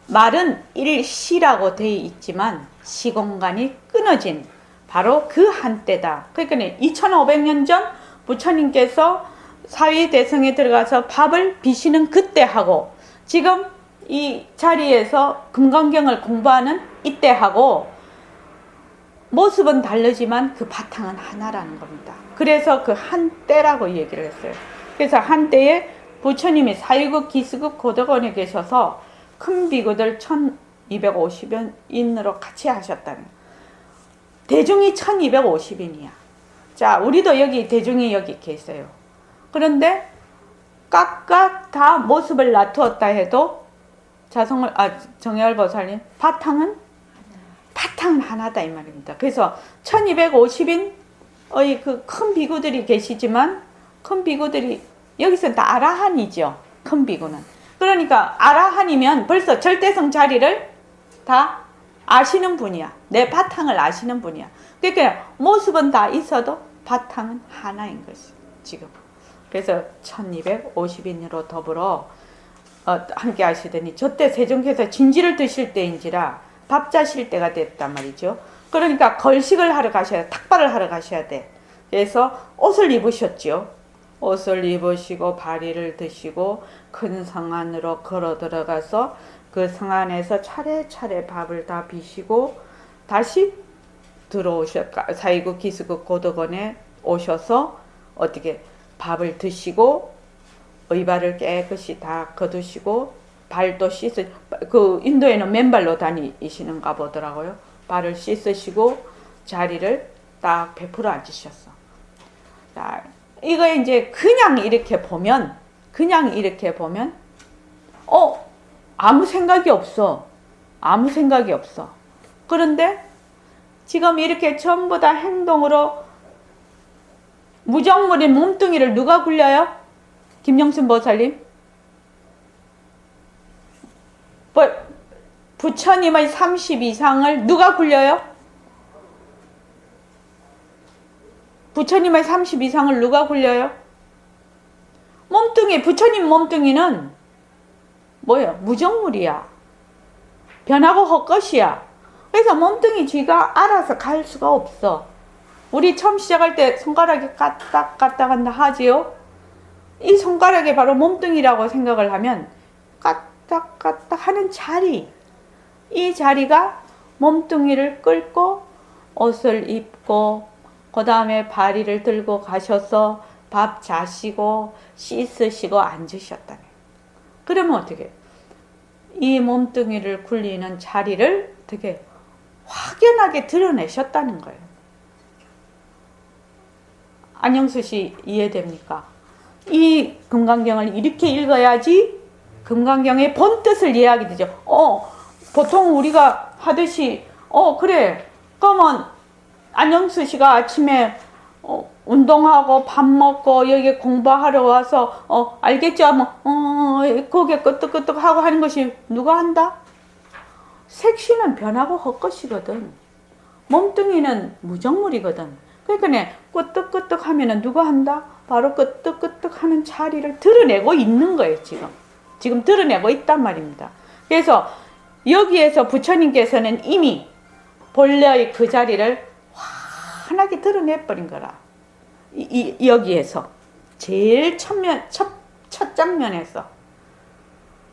말은 일시라고 되어 있지만 시공간이 끊어진 바로 그 한때다. 그러니까 2500년 전 부처님께서 사위대성에 들어가서 밥을 비시는 그때 하고 지금 이 자리에서 금강경을 공부하는 이때 하고 모습은 다르지만 그 바탕은 하나라는 겁니다. 그래서 그 한때라고 얘기를 했어요. 그래서 한때에 부처님이 사유국, 기수국, 고덕원에 계셔서 큰 비구들 1250인으로 같이 하셨다는 거예요. 대중이 1250인이야. 자, 우리도 여기 대중이 여기 계세요. 그런데 각각 다 모습을 놔두었다 해도 정열 보살님 바탕은 하나다 이 말입니다. 그래서 1250인의 그 큰 비구들이 계시지만 큰 비구들이 여기서는 다 아라한이죠. 큰 비구는. 그러니까 아라한이면 벌써 절대성 자리를 다 아시는 분이야. 내 바탕을 아시는 분이야. 그러니까 모습은 다 있어도 바탕은 하나인 것이 지금. 그래서 1250인으로 더불어 함께 하시더니 저때 세종께서 진지를 드실 때인지라 밥 자실 때가 됐단 말이죠. 그러니까 걸식을 하러 가셔야 돼. 탁발을 하러 가셔야 돼. 그래서 옷을 입으셨죠. 옷을 입으시고 바리를 드시고 큰 성 안으로 걸어 들어가서 그 성 안에서 차례차례 밥을 다 비시고 다시 사이국 기수국 고덕원에 오셔서 어떻게 밥을 드시고 의발을 깨끗이 다 거두시고 발도 그 인도에는 맨발로 다니시는가 보더라고요. 발을 씻으시고 자리를 딱 베풀어 앉으셨어. 자, 이거 이제 그냥 이렇게 보면 아무 생각이 없어. 아무 생각이 없어. 그런데 지금 이렇게 전부 다 행동으로 무정물인 몸뚱이를 누가 굴려요? 김영순 보살님? 부처님의 30 이상을 누가 굴려요? 부처님의 30 이상을 누가 굴려요? 부처님 몸뚱이는 뭐예요? 무정물이야. 변하고 헛것이야. 그래서 몸뚱이 쥐가 알아서 갈 수가 없어. 우리 처음 시작할 때 손가락이 까딱까딱한다 하지요? 이 손가락이 바로 몸뚱이라고 생각을 하면 까딱까딱 하는 자리, 이 자리가 몸뚱이를 끌고 옷을 입고 그 다음에 바리를 들고 가셔서 밥 자시고 씻으시고 앉으셨다네. 그러면 어떻게 이 몸뚱이를 굴리는 자리를 되게 확연하게 드러내셨다는 거예요. 안영수 씨 이해됩니까? 이 금강경을 이렇게 읽어야지 금강경의 본뜻을 이해하게 되죠. 보통 우리가 하듯이 그래 그러면 안영수 씨가 아침에 운동하고 밥 먹고 여기 공부하러 와서 알겠죠? 고개 끄덕끄덕 하고 하는 것이 누가 한다? 색시는 변하고 헛것이거든. 몸뚱이는 무정물이거든. 그러니까 끄덕끄덕 하면은 누가 한다? 바로 끄덕끄덕 하는 자리를 드러내고 있는 거예요. 지금 드러내고 있단 말입니다. 그래서 여기에서 부처님께서는 이미 본래의 그 자리를 환하게 드러내버린 거라. 여기에서 제일 첫 장면에서.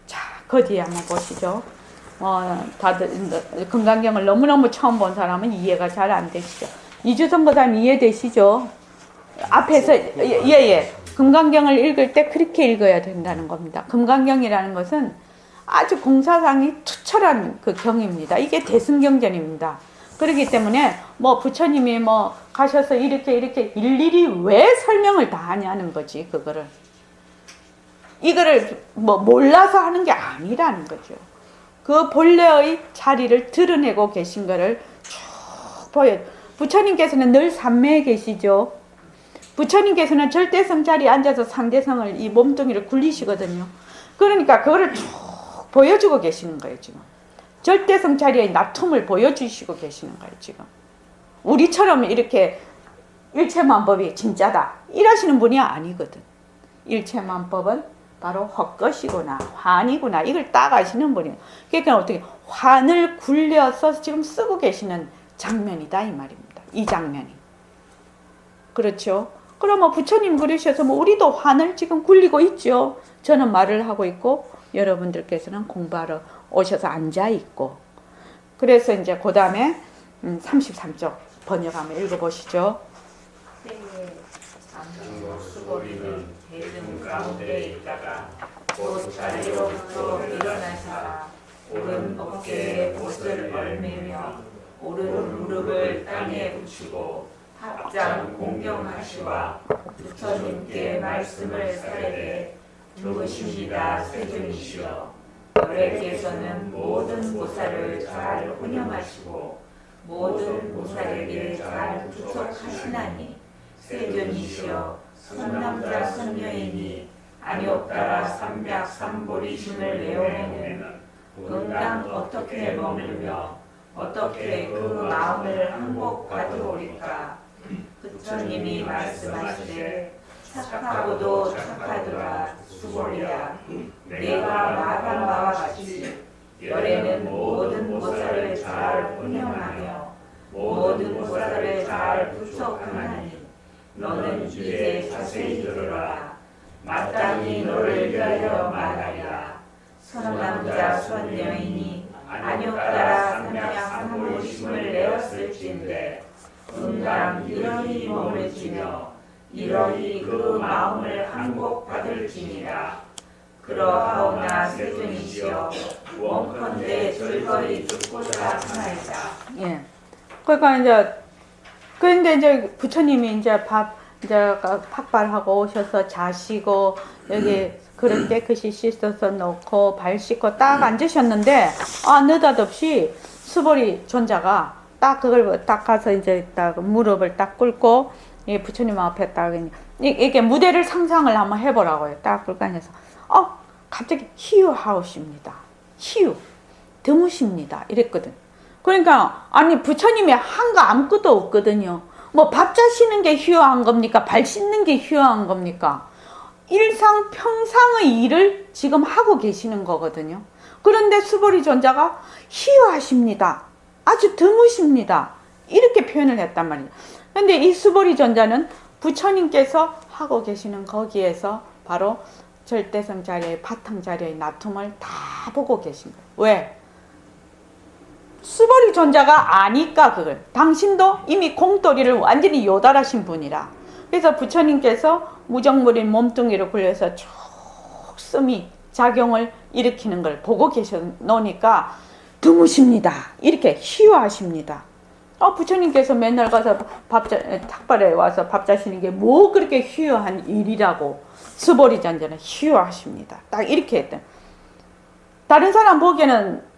자, 그 뒤에 한번 보시죠. 다들 금강경을 너무너무 처음 본 사람은 이해가 잘 안 되시죠. 이주성 거사님 이해되시죠? 앞에서 예. 금강경을 읽을 때 그렇게 읽어야 된다는 겁니다. 금강경이라는 것은 아주 공사상이 투철한 그 경입니다. 이게 대승경전입니다. 그렇기 때문에 뭐 부처님이 뭐 가셔서 이렇게 일일이 왜 설명을 다 하냐는 거지. 이거를 뭐 몰라서 하는 게 아니라는 거죠. 그 본래의 자리를 드러내고 계신 거를 쭉 보여. 부처님께서는 늘 삼매에 계시죠. 부처님께서는 절대성 자리에 앉아서 상대성을 이 몸뚱이를 굴리시거든요. 그러니까 그거를 쭉 보여주고 계시는 거예요, 지금. 절대성 자리의 나툼을 보여주시고 계시는 거예요, 지금. 우리처럼 이렇게 일체만법이 진짜다 이러시는 분이 아니거든. 일체만법은 바로 헛것이구나, 환이구나, 이걸 딱 아시는 분이에요. 그러니까 어떻게 환을 굴려서 지금 쓰고 계시는 장면이다 이 말입니다. 이 장면이. 그렇죠? 그러면 부처님 그러셔서 뭐 우리도 환을 지금 굴리고 있죠. 저는 말을 하고 있고 여러분들께서는 공부하러 오셔서 앉아 있고. 그래서 이제 그 다음에 33쪽 번역 한번 읽어보시죠. 수고리는 대중 가운데 있다가 곧 자리로부터 일어나시라. 오른 어깨에 옷을 얼매며 오른 무릎을 땅에 붙이고 합장 공경하시와 부처님께 말씀을 사례되 누구십니다 세존이시여. 너에게서는 모든 보살을 잘 운영하시고 모든 보살에게 잘 부속하시나니 세존이시여. 선남자 선녀이니 안욕따라 삼백삼보리심을 내오매는 응당 어떻게 머물며 어떻게 그 마음을 항복하도리까. 부처님이 말씀하시되 착하고도 착하더라 수보리야. 내가 말한 바와 같이 열에는 모든 보살을 잘 운영하며 모든 보살을 잘 부속하나니 너는 이제 자세히 들으라. 마땅히 너를 위하여 말하리라. 선남자 선녀이니 안욕따라 삼백삼보리심을 내었을진데 응당 이러히 머물지며 이러히 그 마음을 항복받을지니라. 그러하오나 세존이시여. 원컨대 즐거이 듣고자 하나이다. 예. 그러니까 그런데 이제 부처님이 이제 팍발하고 오셔서 자시고 여기 그릇 깨끗이 씻어서 놓고 발 씻고 딱 앉으셨는데 느닷없이 수보리 존자가 딱 그걸 딱 가서 이제 딱 무릎을 딱 꿇고 부처님 앞에 딱 이게 무대를 상상을 한번 해보라고요. 딱 꿇고 앉아서 갑자기 희유하오십니다. 희유 드무십니다. 이랬거든. 그러니까 아니 부처님이 한 거 아무것도 없거든요. 뭐 밥 자시는 게 희유한 겁니까? 발 씻는 게 희유한 겁니까? 일상 평상의 일을 지금 하고 계시는 거거든요. 그런데 수보리 존자가 희유하십니다. 아주 드무십니다. 이렇게 표현을 했단 말이에요. 근데 이 수보리 존자는 부처님께서 하고 계시는 거기에서 바로 절대성 자리의 바탕 자리의 나툼을 다 보고 계신 거예요. 왜? 수보리 존자가 아니까 그걸. 당신도 이미 공돌이를 완전히 요달하신 분이라. 그래서 부처님께서 무정물인 몸뚱이를 굴려서 촉숨이 작용을 일으키는 걸 보고 계셔 놓으니까 드무십니다. 이렇게 희유하십니다. 부처님께서 맨날 가서 탁발에 와서 밥 자시는 게 뭐 그렇게 희유한 일이라고. 수보리 존자는 희유하십니다. 딱 이렇게 했던. 다른 사람 보기에는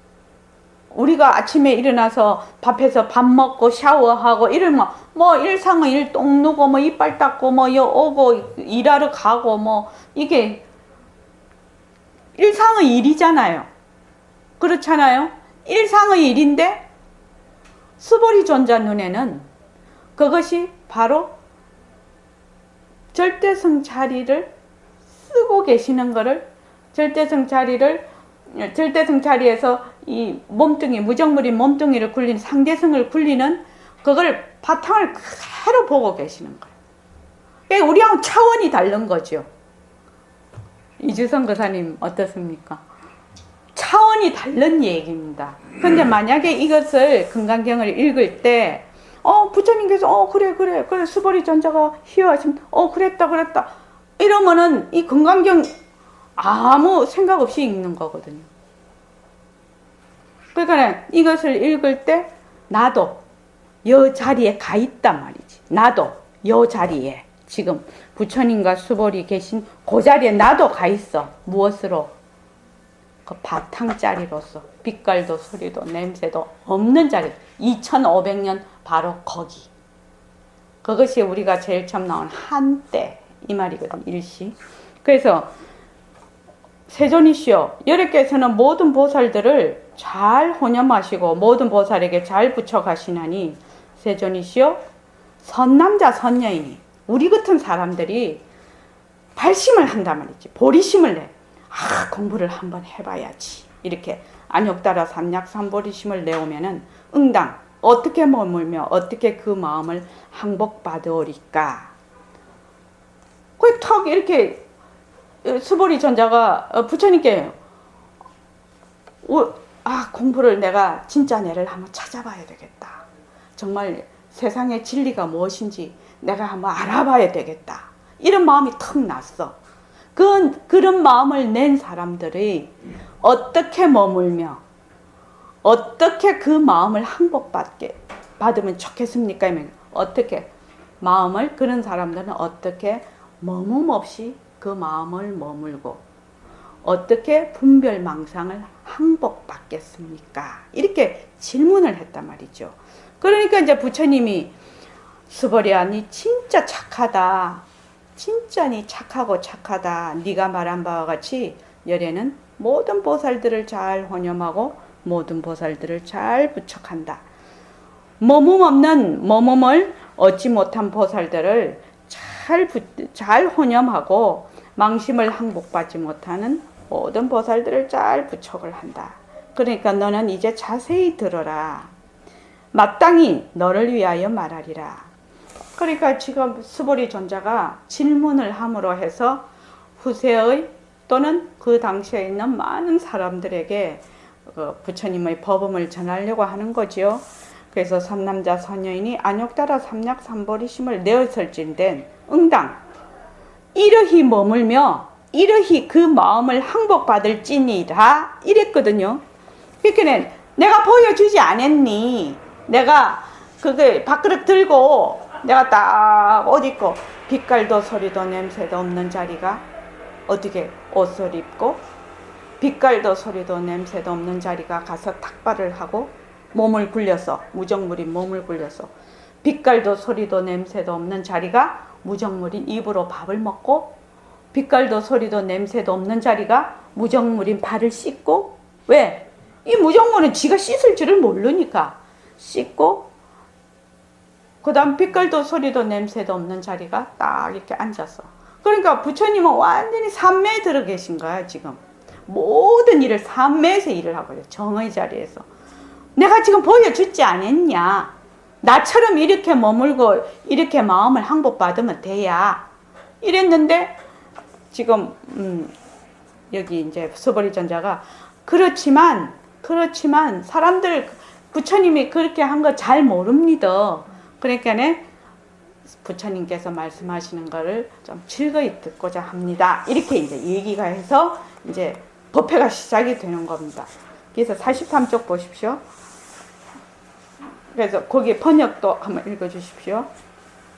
우리가 아침에 일어나서 밥해서 밥 먹고 샤워하고 이러면 뭐 일상의 일 똥 누고 뭐 이빨 닦고 뭐 오고 일하러 가고 뭐 이게 일상의 일이잖아요. 그렇잖아요. 일상의 일인데 수보리 존자 눈에는 그것이 바로 절대성 자리를 쓰고 계시는 거를 절대성 자리를 절대성 자리에서 이 몸뚱이, 무정물인 몸뚱이를 굴리는 상대성을 굴리는 그걸 바탕을 그대로 보고 계시는 거예요. 그러니까 우리하고 차원이 다른 거죠. 이주성 거사님 어떻습니까? 차원이 다른 얘기입니다. 근데 만약에 이것을 금강경을 읽을 때 부처님께서 그래 수보리 전자가 희화하시면 그랬다 이러면은 이 금강경 아무 생각 없이 읽는 거거든요. 그러니까 이것을 읽을 때 나도 여 자리에 가 있단 말이지. 나도 여 자리에 지금 부처님과 수보리 계신 그 자리에 나도 가 있어. 무엇으로? 그 바탕자리로서 빛깔도 소리도 냄새도 없는 자리. 2500년 바로 거기. 그것이 우리가 제일 처음 나온 한때 이 말이거든. 일시. 그래서 세존이시여 여러께서는 모든 보살들을 잘 혼념하시고 모든 보살에게 잘 붙여가시나니 세존이시여 선남자 선여인이 우리 같은 사람들이 발심을 한단 말이지. 보리심을 내. 공부를 한번 해봐야지. 이렇게 안욕따라 삼약삼보리심을 내오면은 응당 어떻게 머물며 어떻게 그 마음을 항복받으리까. 그 턱 이렇게 수보리 전자가 부처님께 공부를 내가 진짜 내를 한번 찾아봐야 되겠다. 정말 세상의 진리가 무엇인지 내가 한번 알아봐야 되겠다. 이런 마음이 턱 났어. 그런 마음을 낸 사람들이 어떻게 머물며 어떻게 그 마음을 받으면 좋겠습니까? 어떻게 마음을 그런 사람들은 어떻게 머문 없이 그 마음을 머물고 어떻게 분별망상을 항복받겠습니까? 이렇게 질문을 했단 말이죠. 그러니까 이제 부처님이 수보리야 니 진짜 착하다. 진짜 니 착하고 착하다. 네가 말한 바와 같이 열애는 모든 보살들을 잘 혼념하고 모든 보살들을 잘 부척한다. 머문 없는 머문을 얻지 못한 보살들을 잘 혼념하고 망심을 항복받지 못하는 모든 보살들을 잘 부척을 한다. 그러니까 너는 이제 자세히 들어라. 마땅히 너를 위하여 말하리라. 그러니까 지금 수보리 전자가 질문을 함으로 해서 후세의 또는 그 당시에 있는 많은 사람들에게 부처님의 법음을 전하려고 하는 거지요. 그래서 선남자 선여인이 안욕따라 삼약삼보리심을 내었을진된 응당 이러히 머물며 이러히 그 마음을 항복받을지니라 이랬거든요. 그러니까 내가 보여주지 않았니? 내가 그게 밥그릇 들고 내가 딱 옷 입고 빛깔도 소리도 냄새도 없는 자리가 어떻게 옷을 입고 빛깔도 소리도 냄새도 없는 자리가 가서 탁발을 하고 몸을 굴려서 무정물인 몸을 굴려서 빛깔도 소리도 냄새도 없는 자리가 무정물인 입으로 밥을 먹고 빛깔도 소리도 냄새도 없는 자리가 무정물인 발을 씻고 왜? 이 무정물은 지가 씻을 줄을 모르니까 씻고 그 다음 빛깔도 소리도 냄새도 없는 자리가 딱 이렇게 앉았어. 그러니까 부처님은 완전히 삼매에 들어 계신 거야 지금. 모든 일을 삼매에서 일을 하고 있어요. 정의 자리에서. 내가 지금 보여주지 않았냐. 나처럼 이렇게 머물고 이렇게 마음을 항복받으면 돼야. 이랬는데 지금 여기 이제 수보리 전자가 그렇지만 사람들 부처님이 그렇게 한 거 잘 모릅니다. 그러니까 부처님께서 말씀하시는 거를 좀 즐거이 듣고자 합니다. 이렇게 이제 얘기가 해서 이제 법회가 시작이 되는 겁니다. 그래서 43쪽 보십시오. 그래서 거기 번역도 한번 읽어주십시오.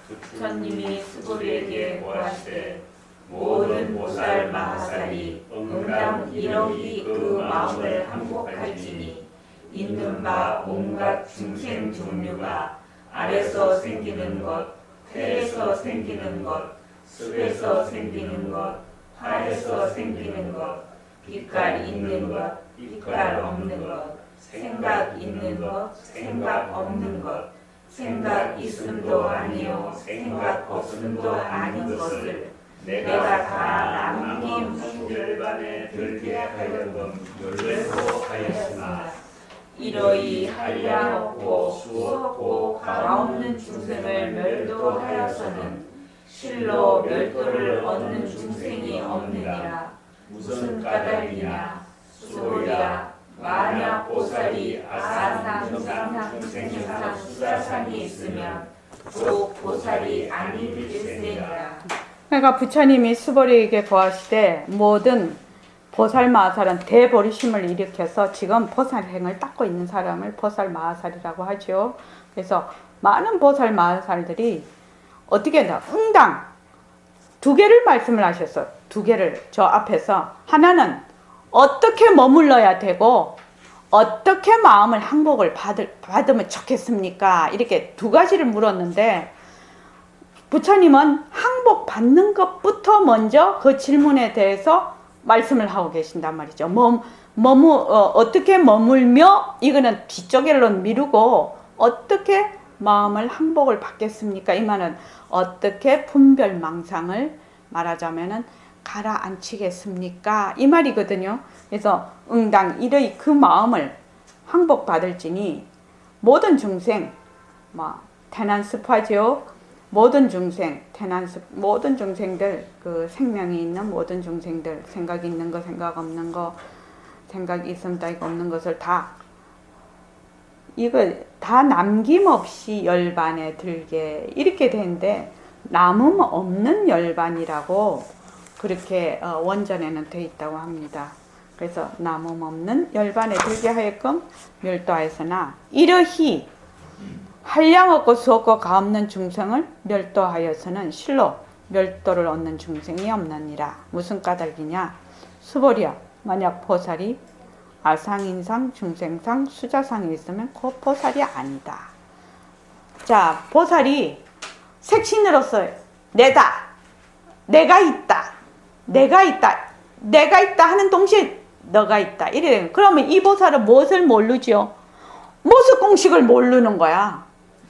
부처님이 수보리에게 고하시되 모든 보살 마하살이 응당 이러히 그 마음을 항복할지니 있는 바 온갖 중생 종류가 아래서 생기는 것, 태에서 생기는 것, 습에서 생기는 것, 화에서 생기는 것, 빛깔 있는 것, 빛깔 없는 것, 생각 있는 것, 생각 없는 것, 생각 있음도 아니요 생각 없음도 아닌 것을 내가 다 남김 분별과 열반에 들게 하려고 열례도 하였으나 이러이 한량 없고 수 없고 가 없는 중생을 멸도하여서는 실로 멸도를 얻는 중생이 없느니라. 무슨 까닭이냐. 수보리야. 만약 보살이 아상, 정상, 중생상, 수자상이 있으면 또 보살이 아니일세니라. 그러니까 부처님이 수보리에게 고하시되 모든 보살 마하살은 대보리심을 일으켜서 지금 보살행을 닦고 있는 사람을 보살 마하살이라고 하죠. 그래서 많은 보살 마하살들이 어떻게 한다? 응당 두 개를 말씀을 하셨어. 두 개를 저 앞에서 하나는 어떻게 머물러야 되고 어떻게 마음을 항복을 받으면 좋겠습니까? 이렇게 두 가지를 물었는데 부처님은 항복 받는 것부터 먼저 그 질문에 대해서 말씀을 하고 계신단 말이죠. 어떻게 머물며 이거는 뒤쪽으로 미루고 어떻게 마음을 항복을 받겠습니까? 이 말은 어떻게 분별망상을 말하자면은 가라앉히겠습니까? 이 말이거든요. 그래서 응당 이의 그 마음을 항복받을지니 모든 중생 태난습하죠. 모든 중생 모든 중생들 그 생명이 있는 모든 중생들 생각 있는 거 생각 없는 거 생각 있음 따위가 없는 것을 이거 다 남김없이 열반에 들게 이렇게 되는데 남음 없는 열반이라고 그렇게 원전에는 되어 있다고 합니다. 그래서 남음 없는 열반에 들게 하였금 멸도하였으나 이러히 한량 없고 수 없고 가 없는 중생을 멸도하여서는 실로 멸도를 얻는 중생이 없느니라. 무슨 까닭이냐? 수보리야. 만약 보살이 아상인상, 중생상, 수자상이 있으면 그 보살이 아니다. 자, 보살이 색신으로서 내다, 내가 있다, 내가 있다, 내가 있다 하는 동시에 너가 있다. 이래 되면 그러면 이 보살은 무엇을 모르죠? 모습 공식을 모르는 거야.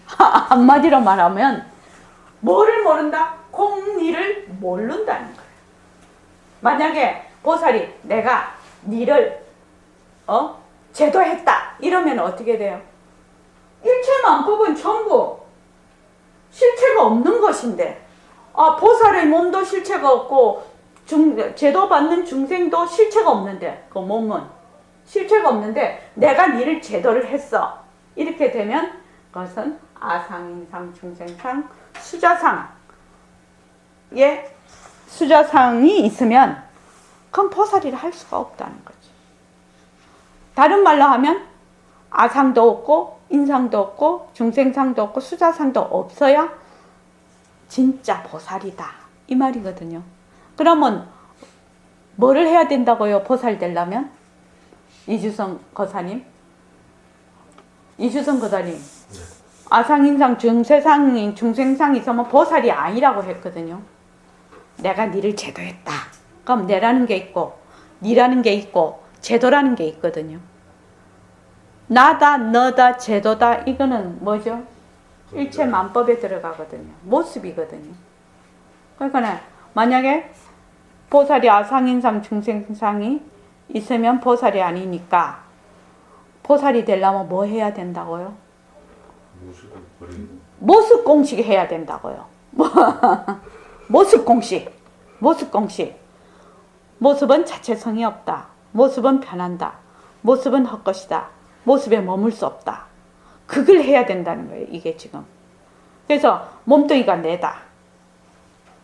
한마디로 말하면 뭐를 모른다? 공리를 모른다는 거예요. 만약에 보살이 내가 니를 제도했다 이러면 어떻게 돼요? 일체만법은 전부 실체가 없는 것인데 보살의 몸도 실체가 없고 제도받는 중생도 실체가 없는데 그 몸은 실체가 없는데 내가 니를 제도를 했어. 이렇게 되면 그것은 아상인상, 중생상, 수자상이 있으면 그건 보살이라 할 수가 없다는 거지. 다른 말로 하면 아상도 없고 인상도 없고 중생상도 없고 수자상도 없어야 진짜 보살이다 이 말이거든요. 그러면 뭐를 해야 된다고요? 보살 되려면? 이주성 거사님 아상인상 중생상이 있으면 보살이 아니라고 했거든요. 내가 니를 제도했다. 그럼 내라는 게 있고 니라는 게 있고 제도라는 게 있거든요. 나다 너다 제도다 이거는 뭐죠? 일체만법에 들어가거든요. 모습이거든요. 그러니까 만약에 보살이 아상인상 중생상이 있으면 보살이 아니니까 보살이 되려면 뭐 해야 된다고요? 모습 공식 해야 된다고요. 모습 공식. 모습은 자체성이 없다. 모습은 변한다. 모습은 헛것이다. 모습에 머물 수 없다. 그걸 해야 된다는 거예요. 이게 지금. 그래서 몸뚱이가 내다.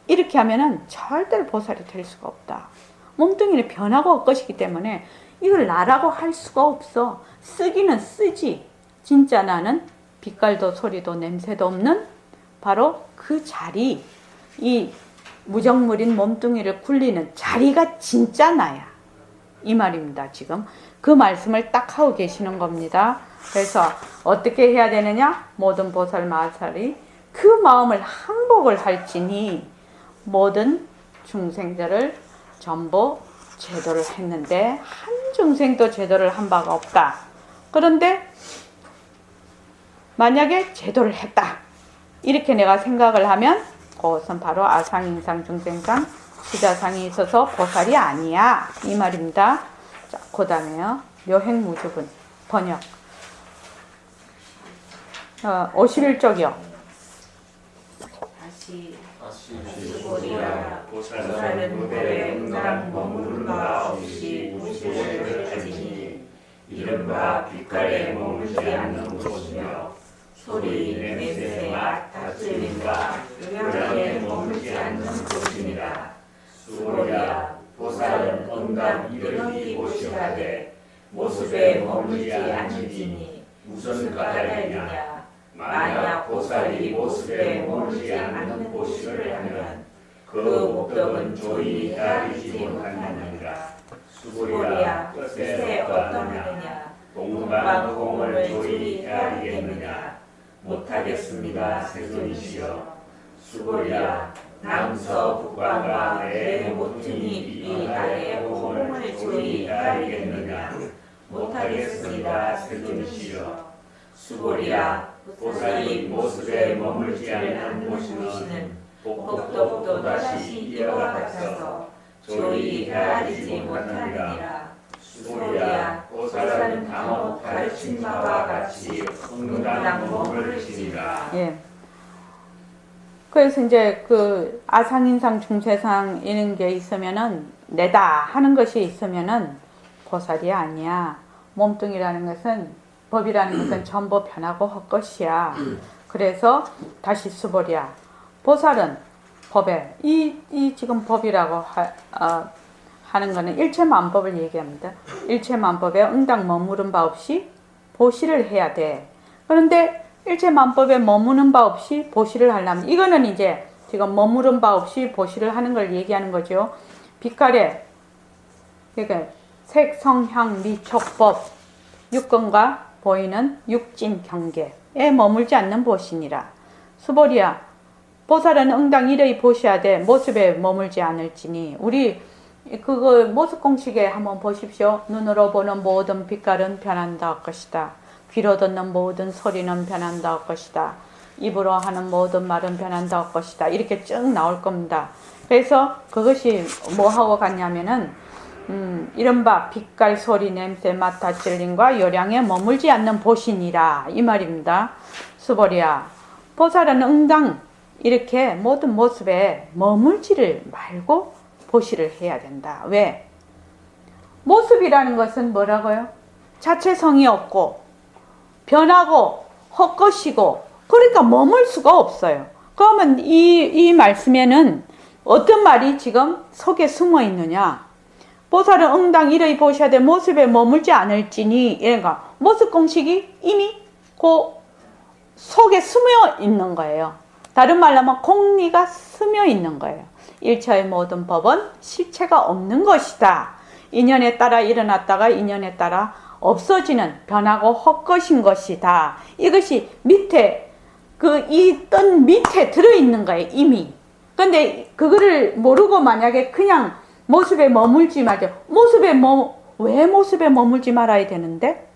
이렇게 하면은 절대로 보살이 될 수가 없다. 몸뚱이는 변하고 헛것이기 때문에 이걸 나라고 할 수가 없어. 쓰기는 쓰지. 진짜 나는 빛깔도 소리도 냄새도 없는 바로 그 자리, 이 무정물인 몸뚱이를 굴리는 자리가 진짜 나야. 이 말입니다. 지금 그 말씀을 딱 하고 계시는 겁니다. 그래서 어떻게 해야 되느냐? 모든 보살 마하살이 그 마음을 항복을 할지니 모든 중생들을 전부 제도를 했는데 한 중생도 제도를 한 바가 없다. 그런데 만약에 제도를 했다. 이렇게 내가 생각을 하면 그것은 바로 아상인상, 중생상, 시자상이 있어서 보살이 아니야 이 말입니다. 자, 그 다음에요. 묘행무주분 번역 51쪽이요. 다시 다시 수고리야 보살은 보살은 무대에 무대에 응당 머무른 바 없이 보시를 하지니 이른바 빛깔에 머물지 않는 곳이며 소리, 냄새, 맛, 다스림과 요량에 머물지 않는 곳이니라. 수고야 보살은 응당 이르기 보시하되 모습에 머물지 않으니 무슨 까닭이냐. 만약 보살이 모습에 머물지 않는 보시를 하면 그 목적은 조이 헤아리지 못하느니라. 수고야 뜻에 어떠하느냐. 공방공을 조이 헤아리겠느냐. 못하겠습니다. 세존이시여. 수고야 남서 북방과 내 모퉁이 이 아래의 공을 조이 헤아리겠느냐. 못하겠습니다. 세존이시여. 수고리야 보살이 모습에 머물지 않는 보시는 복덕도 다시 이와 같아서 조이 헤아리지 못하느니라. 수고리야 보살은 당혹 가르친 바와 같이 응당 머물지니라. 예. 그래서 이제 그 아상인상 중세상 이런 게 있으면은 내다 하는 것이 있으면은 보살이 아니야. 몸뚱이라는 것은 법이라는 것은 전부 변하고 헛것이야. 그래서 다시 수보리야. 보살은 법에 이 지금 법이라고 하는 거는 일체만법을 얘기합니다. 일체만법에 응당 머무른 바 없이 보시를 해야 돼. 그런데 일체만법에 머무는 바 없이 보시를 하려면 이거는 이제 지금 머무른 바 없이 보시를 하는 걸 얘기하는 거죠. 빛깔에 그러니까 색, 성, 향, 미, 촉법 육根과 보이는 육진 경계에 머물지 않는 보시니라. 수보리야 보살은 응당 일의 보시하되 모습에 머물지 않을지니. 우리 그거 모습 공식에 한번 보십시오. 눈으로 보는 모든 빛깔은 변한다 할 것이다. 귀로 듣는 모든 소리는 변한다 할 것이다. 입으로 하는 모든 말은 변한다 할 것이다. 이렇게 쭉 나올 겁니다. 그래서 그것이 뭐하고 같냐면은 이른바 빛깔, 소리, 냄새, 맛, 다찔림과 요량에 머물지 않는 보시니라 이 말입니다. 수보리야 보살은 응당 이렇게 모든 모습에 머물지를 말고 보시를 해야 된다. 왜? 모습이라는 것은 뭐라고요? 자체성이 없고 변하고 헛것이고 그러니까 머물 수가 없어요. 그러면 이 말씀에는 어떤 말이 지금 속에 숨어 있느냐? 보살은 응당 일의 보시하되 모습에 머물지 않을지니. 그러니까 모습 공식이 이미 그 속에 스며 있는 거예요. 다른 말로 하면 공리가 스며 있는 거예요. 일체의 모든 법은 실체가 없는 것이다. 인연에 따라 일어났다가 인연에 따라 없어지는 변하고 헛것인 것이다. 이것이 밑에 이 뜬 밑에 들어있는 거예요. 이미. 근데 그거를 모르고 만약에 그냥 모습에 머물지 말자. 왜 모습에 머물지 말아야 되는데?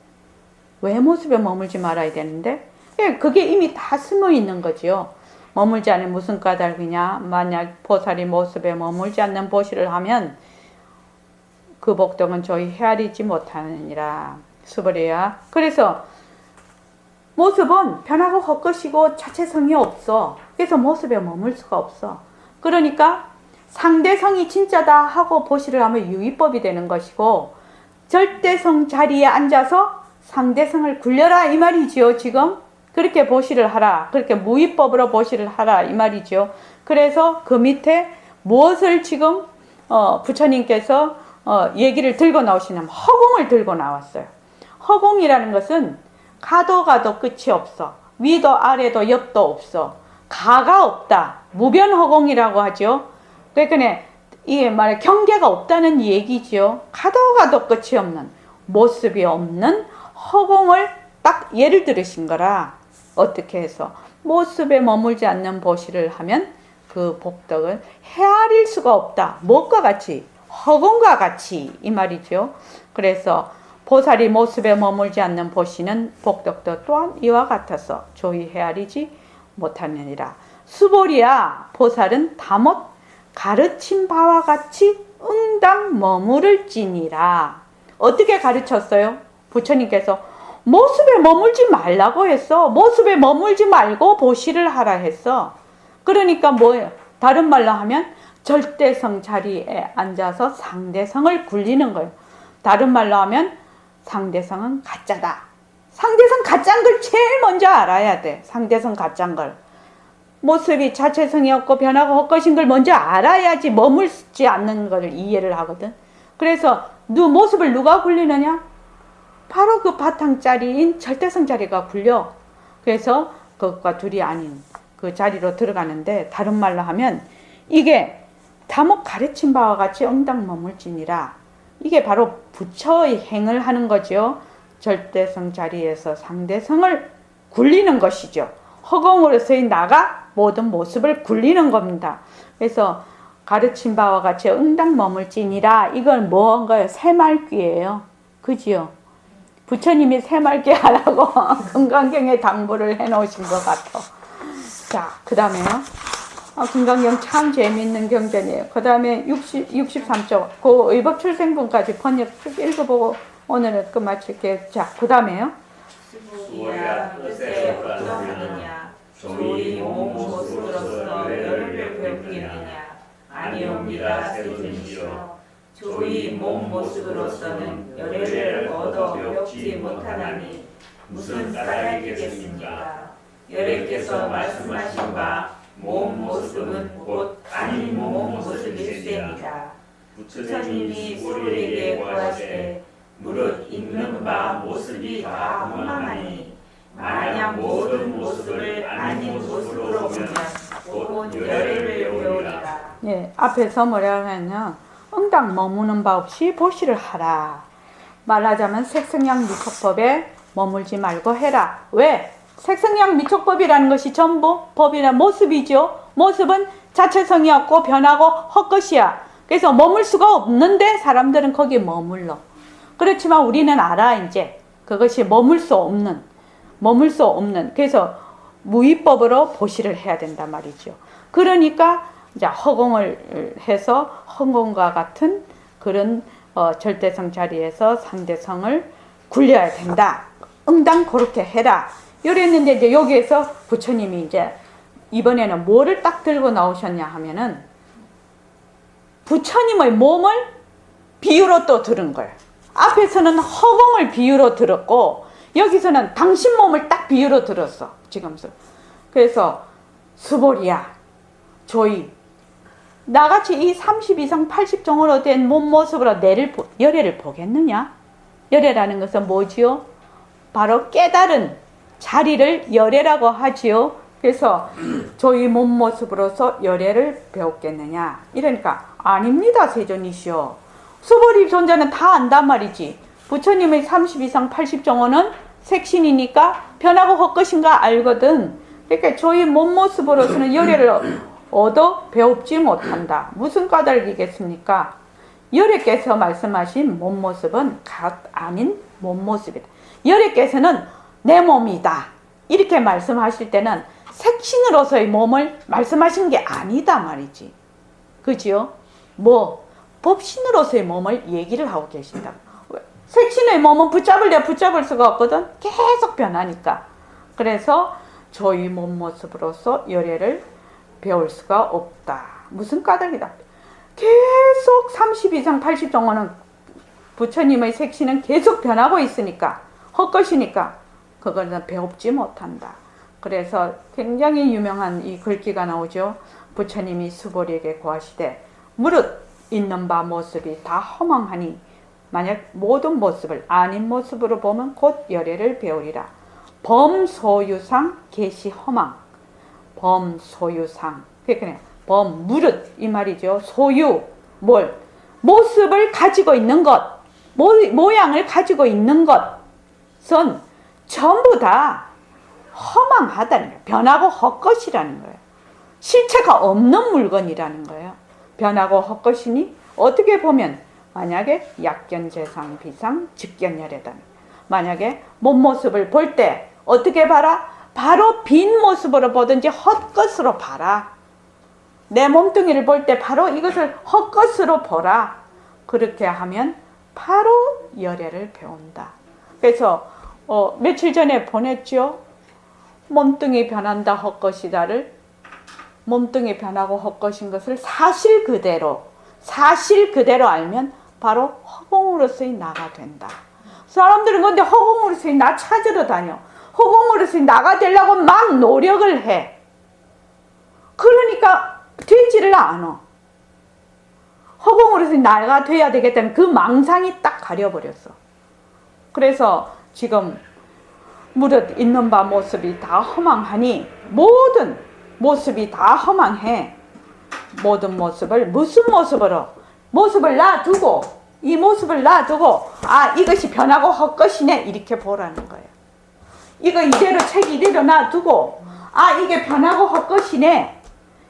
왜 모습에 머물지 말아야 되는데? 그게 이미 다 숨어 있는 거죠. 머물지 않으면 무슨 까닭이냐? 만약 보살이 모습에 머물지 않는 보시를 하면 그 복덕은 저희 헤아리지 못하느니라. 수보리야. 그래서 모습은 변하고 헛것이고 자체성이 없어. 그래서 모습에 머물 수가 없어. 그러니까 상대성이 진짜다 하고 보시를 하면 유의법이 되는 것이고 절대성 자리에 앉아서 상대성을 굴려라 이 말이지요. 지금 그렇게 보시를 하라. 그렇게 무의법으로 보시를 하라 이 말이죠. 그래서 그 밑에 무엇을 지금 부처님께서 얘기를 들고 나오시냐면 허공을 들고 나왔어요. 허공이라는 것은 가도 끝이 없어. 위도 아래도 옆도 없어. 가가 없다. 무변허공이라고 하죠. 그러니까 이게 말해 경계가 없다는 얘기죠. 가도 끝이 없는 모습이 없는 허공을 딱 예를 들으신 거라. 어떻게 해서 모습에 머물지 않는 보시를 하면 그 복덕은 헤아릴 수가 없다. 무엇과 같이? 허공과 같이 이 말이죠. 그래서 보살이 모습에 머물지 않는 보시는 복덕도 또한 이와 같아서 조이 헤아리지 못하느니라. 수보리야 보살은 다못 가르친 바와 같이 응당 머무를지니라. 어떻게 가르쳤어요? 부처님께서 모습에 머물지 말라고 했어. 모습에 머물지 말고 보시를 하라 했어. 그러니까 뭐예요? 다른 말로 하면 절대성 자리에 앉아서 상대성을 굴리는 거예요. 다른 말로 하면 상대성은 가짜다. 상대성 가짜인 걸 제일 먼저 알아야 돼. 상대성 가짜인 걸. 모습이 자체성이 없고 변하고 헛것인 걸 먼저 알아야지 머물지 않는 걸 이해를 하거든. 그래서 모습을 누가 굴리느냐? 바로 그 바탕자리인 절대성 자리가 굴려. 그래서 그것과 둘이 아닌 그 자리로 들어가는데, 다른 말로 하면 이게 다목 가르친 바와 같이 응당 머물지니라. 이게 바로 부처의 행을 하는 거죠. 절대성 자리에서 상대성을 굴리는 것이죠. 허공으로서의 나가 모든 모습을 굴리는 겁니다. 그래서 가르친 바와 같이 응당 머물지니라. 이건 뭔가요? 새말귀예요. 그지요? 부처님이 새말귀 하라고 금강경에 당부를 해놓으신 것 같아. 자, 그 다음에요. 금강경 참 재미있는 경전이에요. 그 다음에 63쪽 그 의법출생분까지 번역 쭉 읽어보고 오늘은 끝마칠게요. 자, 그 다음에요. 수고야 뜻에 어떠하느냐 조이 몸 모습으로서 열을 배우겠느냐 아니옵니다 세존이시여 조이 몸 모습으로서는 열애를 얻어 배우지 못하나니 무슨 까닭이겠습니까? 열애께서 말씀하신 바 몸 모습은 곧 아닌 몸 모습일세입니다. 부처님이 수월에게 구하시되 무릇 있는 바 모습이 다 허망하니 만약 모든 모습을 아닌 모습으로 보면 곧 열애를 배우리라. 예, 앞에서 뭐라고 했냐? 응당 머무는 바 없이 보시를 하라. 말하자면 색성양 미촉법에 머물지 말고 해라. 왜? 색성양 미촉법이라는 것이 전부 법이나 모습이죠. 모습은 자체성이 없고 변하고 헛것이야. 그래서 머물 수가 없는데 사람들은 거기에 머물러. 그렇지만 우리는 알아. 이제 그것이 머물 수 없는 그래서 무위법으로 보시를 해야 된단 말이죠. 그러니까 이제 허공을 해서 허공과 같은 그런 절대성 자리에서 상대성을 굴려야 된다. 응당 그렇게 해라. 이랬는데 이제 여기에서 부처님이 이제 이번에는 뭐를 딱 들고 나오셨냐 하면은 부처님의 몸을 비유로 또 들은 거예요. 앞에서는 허공을 비유로 들었고 여기서는 당신 몸을 딱 비유로 들었어. 지금. 그래서 수보리야, 조이, 나같이 이 30 이상 80종으로 된 몸 모습으로 열애를 보겠느냐? 열애라는 것은 뭐지요? 바로 깨달은 자리를 열애라고 하지요. 그래서 조이 몸 모습으로서 열애를 배웠겠느냐? 이러니까 아닙니다, 세존이시여. 수보리 존재는 다 안단 말이지. 부처님의 30 이상 80종호는 색신이니까 변하고 헛것인가 알거든. 그러니까 조이 몸 모습으로서는 열애를 얻어 배웁지 못한다. 무슨 까닭이겠습니까? 열애께서 말씀하신 몸 모습은 아닌 몸 모습이다. 열애께서는 내 몸이다. 이렇게 말씀하실 때는 색신으로서의 몸을 말씀하신 게 아니다 말이지. 그지요? 법신으로서의 몸을 얘기를 하고 계신다. 색신의 몸은 붙잡을 수가 없거든. 계속 변하니까. 그래서 조이 몸 모습으로서 열애를 배울 수가 없다. 무슨 까닭이다. 계속 30 이상 80종호는 부처님의 색신은 계속 변하고 있으니까 헛것이니까 그거는 배웁지 못한다. 그래서 굉장히 유명한 이 글귀가 나오죠. 부처님이 수보리에게 구하시되 무릇 있는 바 모습이 다 허망하니 만약 모든 모습을 아닌 모습으로 보면 곧 열애를 배우리라. 범소유상 계시 허망. 범소유상. 그러니까 무릇 이 말이죠. 소유 모습을 가지고 있는 것, 모양을 가지고 있는 것은 전부 다 허망하다는 거예요. 변하고 헛것이라는 거예요. 실체가 없는 물건이라는 거예요. 변하고 헛것이니 어떻게 보면 만약에 약견재상 비상 직견열애다. 만약에 몸 모습을 볼 때 어떻게 봐라? 바로 빈 모습으로 보든지 헛것으로 봐라. 내 몸뚱이를 볼 때 바로 이것을 헛것으로 보라. 그렇게 하면 바로 열애를 배운다. 그래서 며칠 전에 보냈죠. 몸뚱이 변한다 헛것이다를 몸뚱이 변하고 헛것인 것을 사실 그대로 알면 바로 허공으로서의 나가 된다. 사람들은 근데 허공으로서의 나 찾으러 다녀. 허공으로서의 나가 되려고 막 노력을 해. 그러니까 되지를 않아. 허공으로서의 나가 돼야 되겠다는 그 망상이 딱 가려버렸어. 그래서 지금 무릇 있는 바 모습이 다 허망하니 모든 모습이 다 허망해. 모든 모습을 무슨 모습으로? 모습을 놔두고 이 모습을 놔두고 이것이 변하고 헛것이네 이렇게 보라는 거예요. 이거 이대로 책 이대로 놔두고 이게 변하고 헛것이네.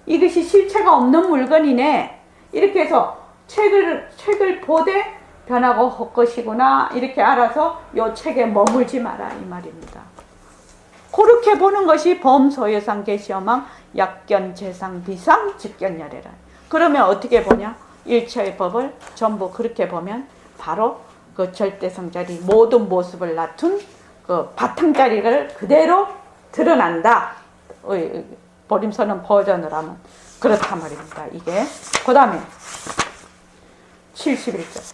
이것이 실체가 없는 물건이네. 이렇게 해서 책을 보되 변하고 헛것이구나 이렇게 알아서 요 책에 머물지 마라 이 말입니다. 그렇게 보는 것이 범소유상 계시어망 약견 재상 비상 직견열애라. 그러면 어떻게 보냐? 일체의 법을 전부 그렇게 보면 바로 그 절대성자리 모든 모습을 갖춘 그 바탕자리를 그대로 드러난다. 보림서는 버전을 하면 그렇단 말입니다. 이게 그 다음에 71절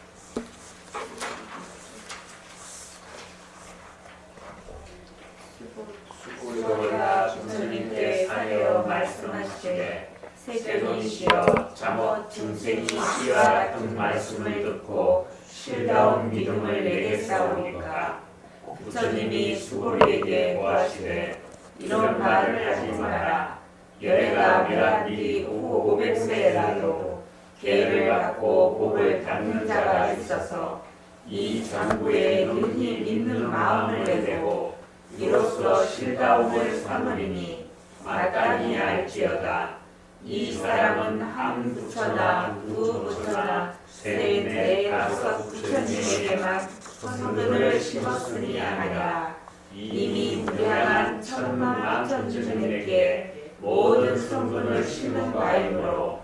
수고리라 부처님께 사려 말씀하시되 세존이시여 잠옷 중생이 이와 같은 말씀을 듣고 실다운 믿음을 내게 쌓으니까 부처님이 수고리에게 고하시되 이런 말을 하지 마라. 열애가 멸한 뒤 후 500세라도 계를 갖고 복을 닦는 자가 있어서 이 장부에 능히 믿는 마음을 내고 이로써 실다움을 삼으리니 마땅히 알지어다. 이 사람은 한 부처나 두 부처나 세, 네, 다섯 부처님에게만 성근을 심었으니 아니라 이미 무량한 천만 천주님에게 모든 성근을 심은 바이므로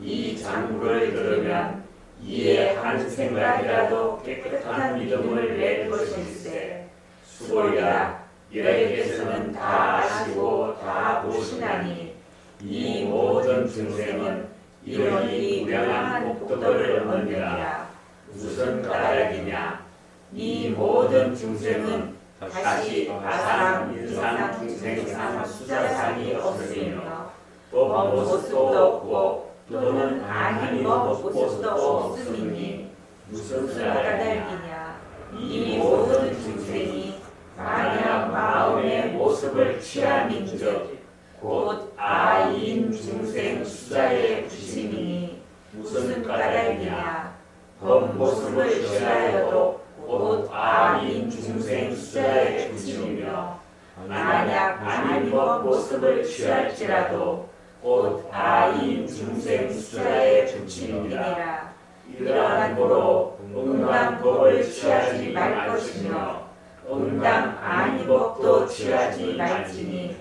이 장부를 들으면 이에 한 생각이라도 깨끗한 믿음을 낼 것일세. 수고리라 여러께서는 다 아시고 다 보시나니 이 모든 중생은 이러니 무량한 복도를 얻느니라. 무슨 까닭이냐? 이 모든 중생은 다시 아상, 인상, 중생상, 수자상이 없으며 법 모습도 없고 또는 아닌 법 모습도 없으니 무슨 까닭이냐? 이 모든 중생이 만약 마음의 모습을 취함인즉 곧 아인 중생 수자의 부심이니 무슨 까닭이냐? 법 모습을 취하여도 곧 아인 중생 수자의 부심이며 만약 아닌 법 모습을 취할지라도 곧 아인 중생 수자의 부심이니라. 이러한 고로 응당 법을 취하지 말 것이며 응당 아닌 법도 취하지 말지니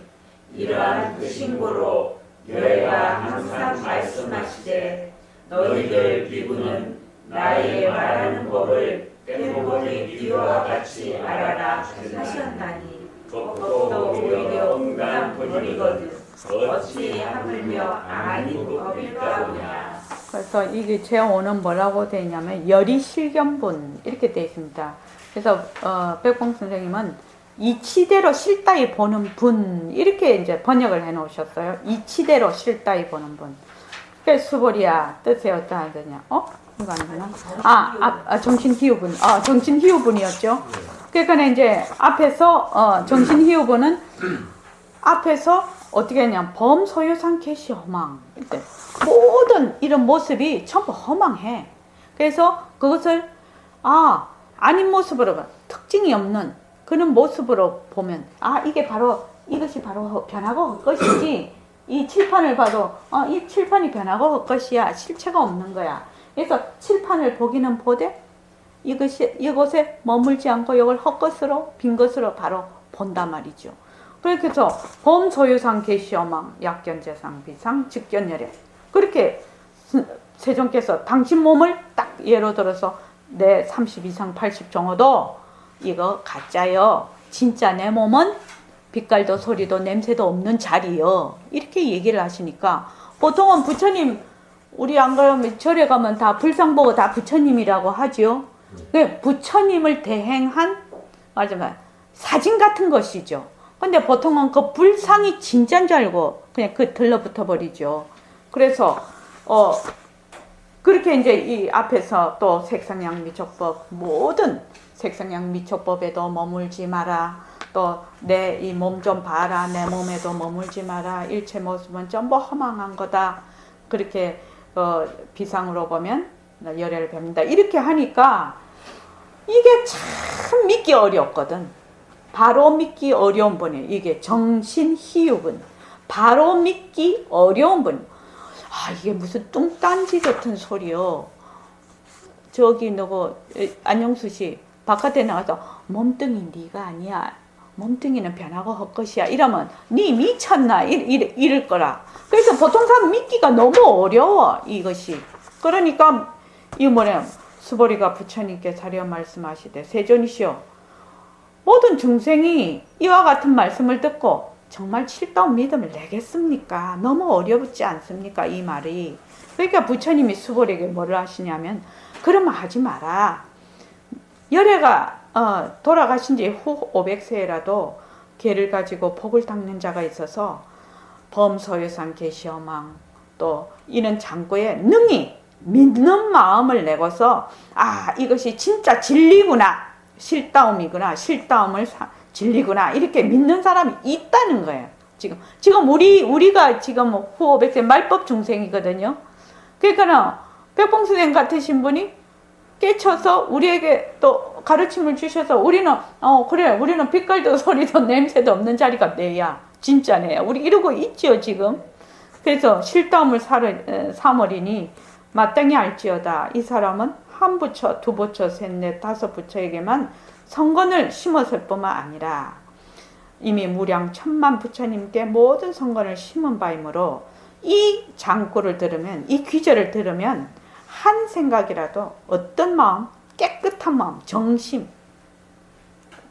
이러한 뜻인고로 여호와가 항상 말씀하시되 너희들 비구는 나의 말하는 법을 떼모리 띠와 같이 알아라 하셨나니 법도 오히려 응당 법이거든 어찌 하물며 아닌 법일까 보냐. 그래서 이게 제5는 뭐라고 되어 있냐면 열이실견분 이렇게 되어 있습니다. 그래서 백봉 선생님은 이치대로 실다이 보는 분 이렇게 이제 번역을 해 놓으셨어요. 이치대로 실다이 보는 분. 그래서 수보리야 뜻이 어떠하느냐? 이거 아니구나. 정신희우분. 정신희우분이었죠. 그러니까 이제 앞에서 정신희우분은 앞에서 어떻게 했냐? 범소유상 계시 허망. 이때 모든 이런 모습이 전부 허망해. 그래서 그것을 아닌 모습으로 특징이 없는 그런 모습으로 보면 이것이 바로 변하고 헛것이지. 이 칠판을 봐도 이 칠판이 변하고 헛것이야. 실체가 없는 거야. 그래서 칠판을 보기는 보되 이곳에 머물지 않고 이걸 헛것으로 빈 것으로 바로 본단 말이죠. 그래서 범소유상 계시어망 약견재상 비상 직견열애 그렇게 세종께서 당신 몸을 딱 예로 들어서 내 30 이상 80 정어도 이거 가짜요. 진짜 내 몸은 빛깔도 소리도 냄새도 없는 자리요. 이렇게 얘기를 하시니까 보통은 부처님 우리 안 그러면 절에 가면 다 불상 보고 다 부처님이라고 하죠. 부처님을 대행한 맞아요. 사진 같은 것이죠. 근데 보통은 그 불상이 진짜인 줄 알고 그냥 그 들러붙어 버리죠. 그래서 그렇게 이제 이 앞에서 또 색상양미촉법 모든 색상양미촉법에도 머물지 마라. 또 내 이 몸 좀 봐라. 내 몸에도 머물지 마라. 일체 모습은 전부 허망한 거다. 그렇게 비상으로 보면 열애를 뵙는다. 이렇게 하니까 이게 참 믿기 어렵거든. 바로 믿기 어려운 분이에요. 이게 정신희육은 바로 믿기 어려운 분. 아, 이게 무슨 뚱딴지 같은 소리요. 저기 누구 안영수 씨 바깥에 나가서 몸뚱이 네가 아니야. 몸뚱이는 변하고 헛것이야. 이러면 네 미쳤나 이럴 거라. 그래서 보통 사람 믿기가 너무 어려워 이것이. 그러니까 이 뭐냐 수보리가 부처님께 자려 말씀하시되 세존이시여 모든 중생이 이와 같은 말씀을 듣고 정말 칠다운 믿음을 내겠습니까? 너무 어렵지 않습니까? 이 말이. 그러니까 부처님이 수보리에게 뭐를 하시냐면 그러면 하지 마라. 열애가 돌아가신 지 후 500세라도 개를 가지고 복을 닦는 자가 있어서 범소유상 계시어망 또 이런 장구에 능히 믿는 마음을 내고서 아 이것이 진짜 진리구나 실다움이구나 실다움을 진리구나 이렇게 믿는 사람이 있다는 거예요. 지금 우리가 지금 후 500세 말법 중생이거든요. 그러니까는 백봉수생 같으신 분이 깨쳐서 우리에게 또 가르침을 주셔서 우리는 그래 우리는 빛깔도 소리도 냄새도 없는 자리가 내야 진짜네요. 우리 이러고 있죠 지금. 그래서 실다움을 삼으리니 마땅히 알지어다. 이 사람은 한 부처, 두 부처, 셋, 넷, 다섯 부처에게만 성건을 심었을 뿐만 아니라 이미 무량 천만 부처님께 모든 성건을 심은 바이므로 이 장구를 들으면 이 귀절을 들으면 한 생각이라도 어떤 마음, 깨끗한 마음, 정심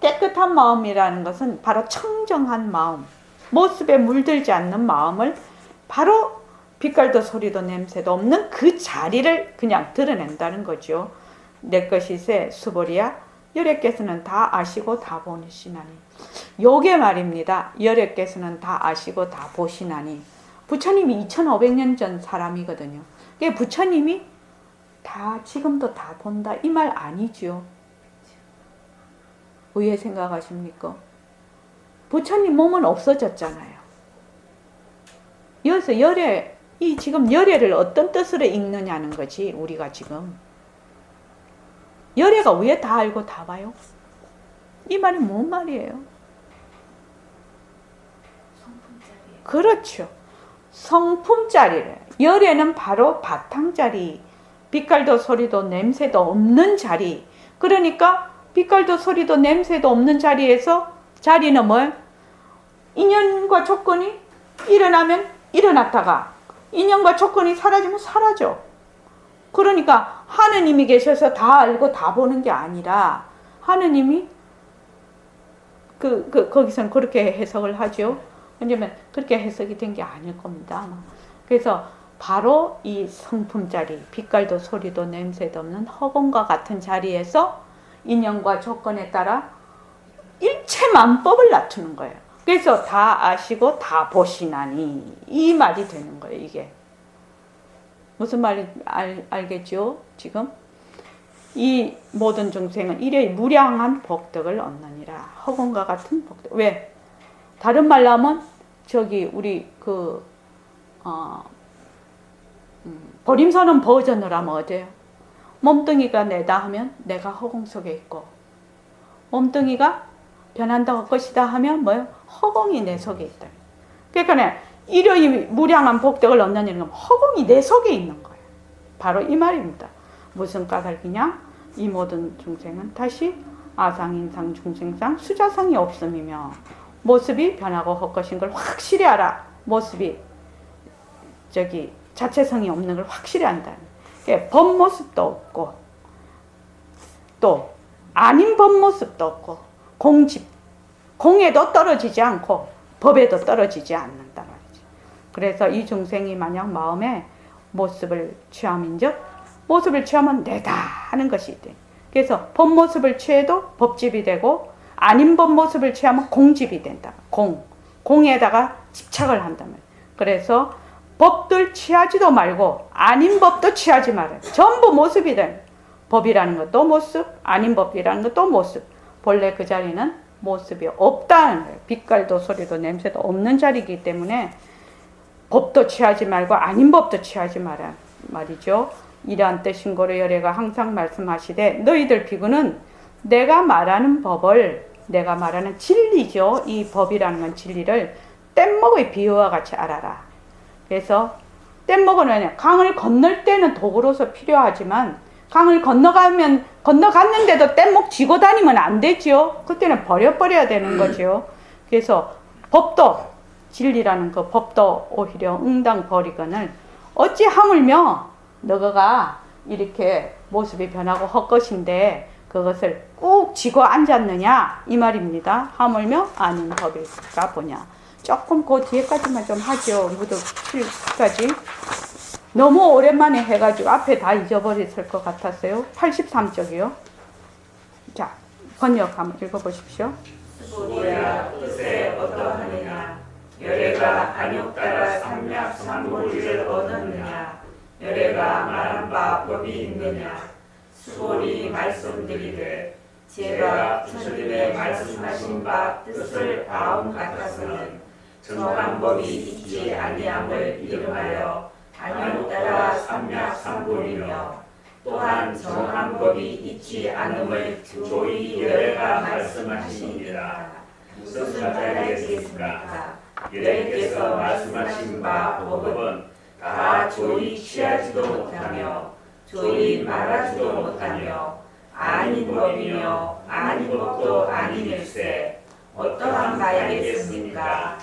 깨끗한 마음이라는 것은 바로 청정한 마음 모습에 물들지 않는 마음을 바로 빛깔도 소리도 냄새도 없는 그 자리를 그냥 드러낸다는 거죠. 내 것이세 수보리야 열애께서는 다 아시고 다 보시나니 요게 말입니다. 열애께서는 다 아시고 다 보시나니 부처님이 2500년 전 사람이거든요. 그게 부처님이 다 지금도 다 본다 이 말 아니죠. 왜 생각하십니까? 부처님 몸은 없어졌잖아요. 여기서 이 지금 열애를 어떤 뜻으로 읽느냐는 거지 우리가 지금 열애가 왜 다 알고 다 봐요? 이 말이 뭔 말이에요? 성품짜리. 그렇죠. 성품짜리를 열애는 바로 바탕자리 빛깔도 소리도 냄새도 없는 자리. 그러니까 빛깔도 소리도 냄새도 없는 자리에서 자리는 뭐예요? 인연과 조건이 일어나면 일어났다가 인연과 조건이 사라지면 사라져. 그러니까 하느님이 계셔서 다 알고 다 보는 게 아니라 하느님이 거기서는 그렇게 해석을 하죠. 왜냐면 그렇게 해석이 된 게 아닐 겁니다. 그래서 바로 이 성품 자리, 빛깔도 소리도 냄새도 없는 허공과 같은 자리에서 인연과 조건에 따라 일체 만법을 낮추는 거예요. 그래서 다 아시고 다 보시나니 이 말이 되는 거예요. 이게 무슨 말인지 알겠죠? 지금 이 모든 중생은 이래 무량한 복덕을 얻느니라. 허공과 같은 복덕. 왜? 다른 말로 하면 저기 우리 보림선언 버전으로 하면 어때요? 몸뚱이가 내다 하면 내가 허공 속에 있고 몸뚱이가 변한다 할 것이다 하면 뭐예요? 허공이 내 속에 있다. 그러니까 이러이 무량한 복덕을 얻는 건 허공이 내 속에 있는 거예요. 바로 이 말입니다. 무슨 까닭이냐? 이 모든 중생은 다시 아상인상 중생상 수자상이 없음이며 모습이 변하고 헛것인 걸 확실히 알아. 모습이 자체성이 없는 걸 확실히 안다는 거예요. 법모습도 없고 또 아닌 법모습도 없고 공에도 떨어지지 않고 법에도 떨어지지 않는단 말이죠. 그래서 이 중생이 만약 마음에 모습을 취함인즉 모습을 취하면 내가 하는 것이 돼. 그래서 법모습을 취해도 법집이 되고 아닌 법모습을 취하면 공집이 된다. 공에다가 집착을 한단 말이에요. 그래서 법들 취하지도 말고 아닌 법도 취하지 말아요. 전부 모습이 돼. 법이라는 것도 모습, 아닌 법이라는 것도 모습. 본래 그 자리는 모습이 없다는 거예요. 빛깔도 소리도 냄새도 없는 자리이기 때문에 법도 취하지 말고 아닌 법도 취하지 마라 말이죠. 이러한 뜻인 고로 열애가 항상 말씀하시되 너희들 비구는 내가 말하는 법을 내가 말하는 진리죠. 이 법이라는 건 진리를 뗏목의 비유와 같이 알아라. 그래서 뗏목은 강을 건널 때는 도구로서 필요하지만 강을 건너갔는데도 뗏목 쥐고 다니면 안 되죠. 그때는 버려야 되는 거죠. 그래서 법도 진리라는 그 법도 오히려 응당 버리거늘 어찌 하물며 너가 이렇게 모습이 변하고 헛것인데 그것을 꾹 쥐고 앉았느냐 이 말입니다. 하물며 아닌 법일까 보냐. 조금 그 뒤에까지만 좀 하죠. 무득 7까지. 너무 오랜만에 해가지고 앞에 다 잊어버렸을 것 같았어요. 83쪽이요. 자, 번역 한번 읽어보십시오. 수고야 뜻에 어떠하느냐 열애가 안욕 따라 삼약 삼고리를 얻었느냐 열애가 말한 바 법이 있느냐 수고리 말씀드리되 제가 부처님의 말씀하신 바 뜻을 아움 같아서는 정한 법이 있지 아니함을 이름하여 안욕 따라 삼약 삼고리며 또한 정한 법이 있지 않음을 조이 열애가 말씀하시니라. 무슨 말하겠습니까? 열애께서 말씀하신 바 법은 다 조이 취하지도 못하며 조이 말하지도 못하며 아닌 법이며 아닌 법도 아니일세 어떠한 바이겠습니까?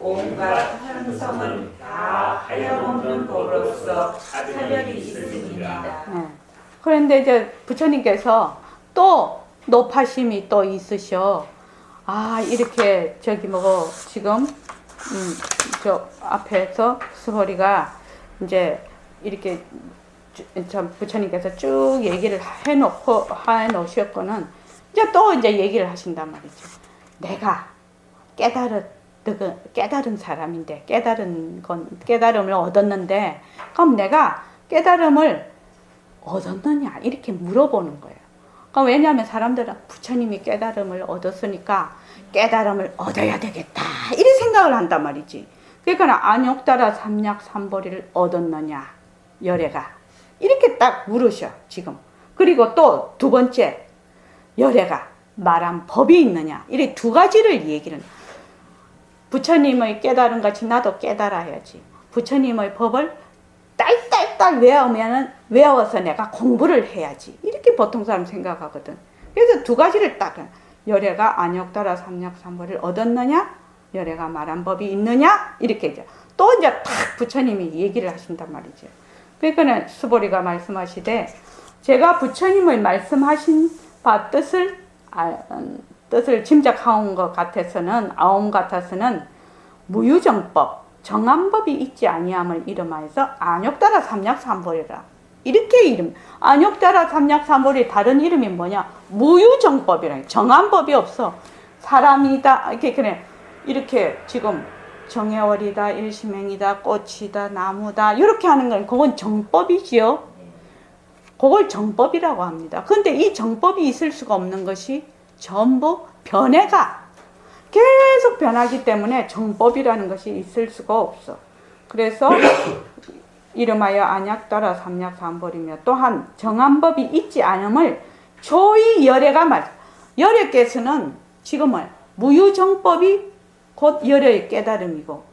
온갖 현성은 다 하염없는 법으로서 차별이 있습니다. 네. 그런데 이제 부처님께서 또 높아심이 또 있으셔. 아, 이렇게 지금 저 앞에서 수호리가 이제 이렇게 부처님께서 쭉 얘기를 해놓으셨거는 이제 또 이제 얘기를 하신단 말이죠. 내가 깨달은 사람인데 깨달음을 얻었는데 그럼 내가 깨달음을 얻었느냐 이렇게 물어보는 거예요. 그럼 왜냐하면 사람들은 부처님이 깨달음을 얻었으니까 깨달음을 얻어야 되겠다 이런 생각을 한단 말이지. 그러니까 안욕 따라 삼약 삼보리를 얻었느냐 열애가 이렇게 딱 물으셔 지금. 그리고 또 두 번째 열애가 말한 법이 있느냐 이렇게 두 가지를 얘기를. 부처님의 깨달음 같이 나도 깨달아야지. 부처님의 법을 딸딸딸 외워서 내가 공부를 해야지. 이렇게 보통 사람 생각하거든. 그래서 두 가지를 딱 열애가 안욕 따라 삼약 삼보리를 얻었느냐 열애가 말한 법이 있느냐 이렇게 이제 또 이제 탁 부처님이 얘기를 하신단 말이죠. 그러니까 수보리가 말씀하시되 제가 부처님의 말씀하신 바 뜻을 짐작하온 것 같아서는 아옴 같아서는 무유정법 정한법이 있지 아니함을 이름하여서 안욕 따라 삼약 삼보리라 이렇게 이름. 안욕 따라 삼약 삼보리 다른 이름이 뭐냐 무유정법이라. 정한법이 없어. 사람이다 이렇게 그래 이렇게 지금 정해월이다 일심행이다 꽃이다 나무다 이렇게 하는 건 그건 정법이지요. 그걸 정법이라고 합니다. 그런데 이 정법이 있을 수가 없는 것이 전부 변해가 계속 변하기 때문에 정법이라는 것이 있을 수가 없어. 그래서 이름하여 안약 따라 삼약 삼보리며 또한 정한 법이 있지 않음을 조이 열애가 말. 열애께서는 지금은 무유정법이 곧 열애의 깨달음이고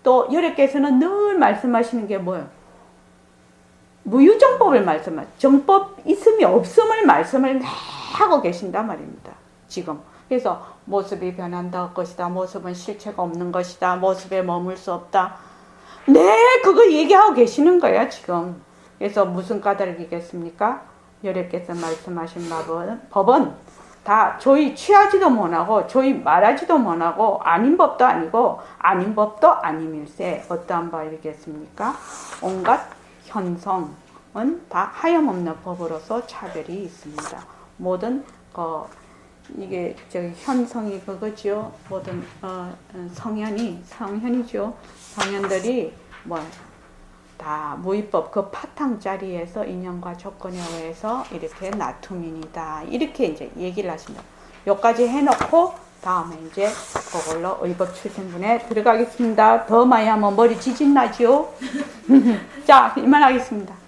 또 열애께서는 늘 말씀하시는 게 뭐예요? 무유정법을 말씀하죠. 정법 있음이 없음을 말씀을 하고 계신단 말입니다. 지금. 그래서 모습이 변한다 것이다. 모습은 실체가 없는 것이다. 모습에 머물 수 없다. 네, 그거 얘기하고 계시는 거예요, 지금. 그래서 무슨 까닭이겠습니까? 여러께서 말씀하신 법은 다 조이 취하지도 못하고 조이 말하지도 못하고 아닌 법도 아니고 아닌 법도 아님일세. 어떠한 법이겠습니까? 온갖 현성은 다 하염없는 법으로서 차별이 있습니다. 모든 이게 저기 현성이 그거죠. 모든 성현이죠. 성현들이 뭐 다 무위법 그 파탕 자리에서 인연과 조건에 의해서 이렇게 나툼이니다. 이렇게 이제 얘기를 하십니다. 여기까지 해놓고 다음에 이제 그걸로 의법 출생분에 들어가겠습니다. 더 많이 하면 머리 지진 나지요. 자, 이만하겠습니다.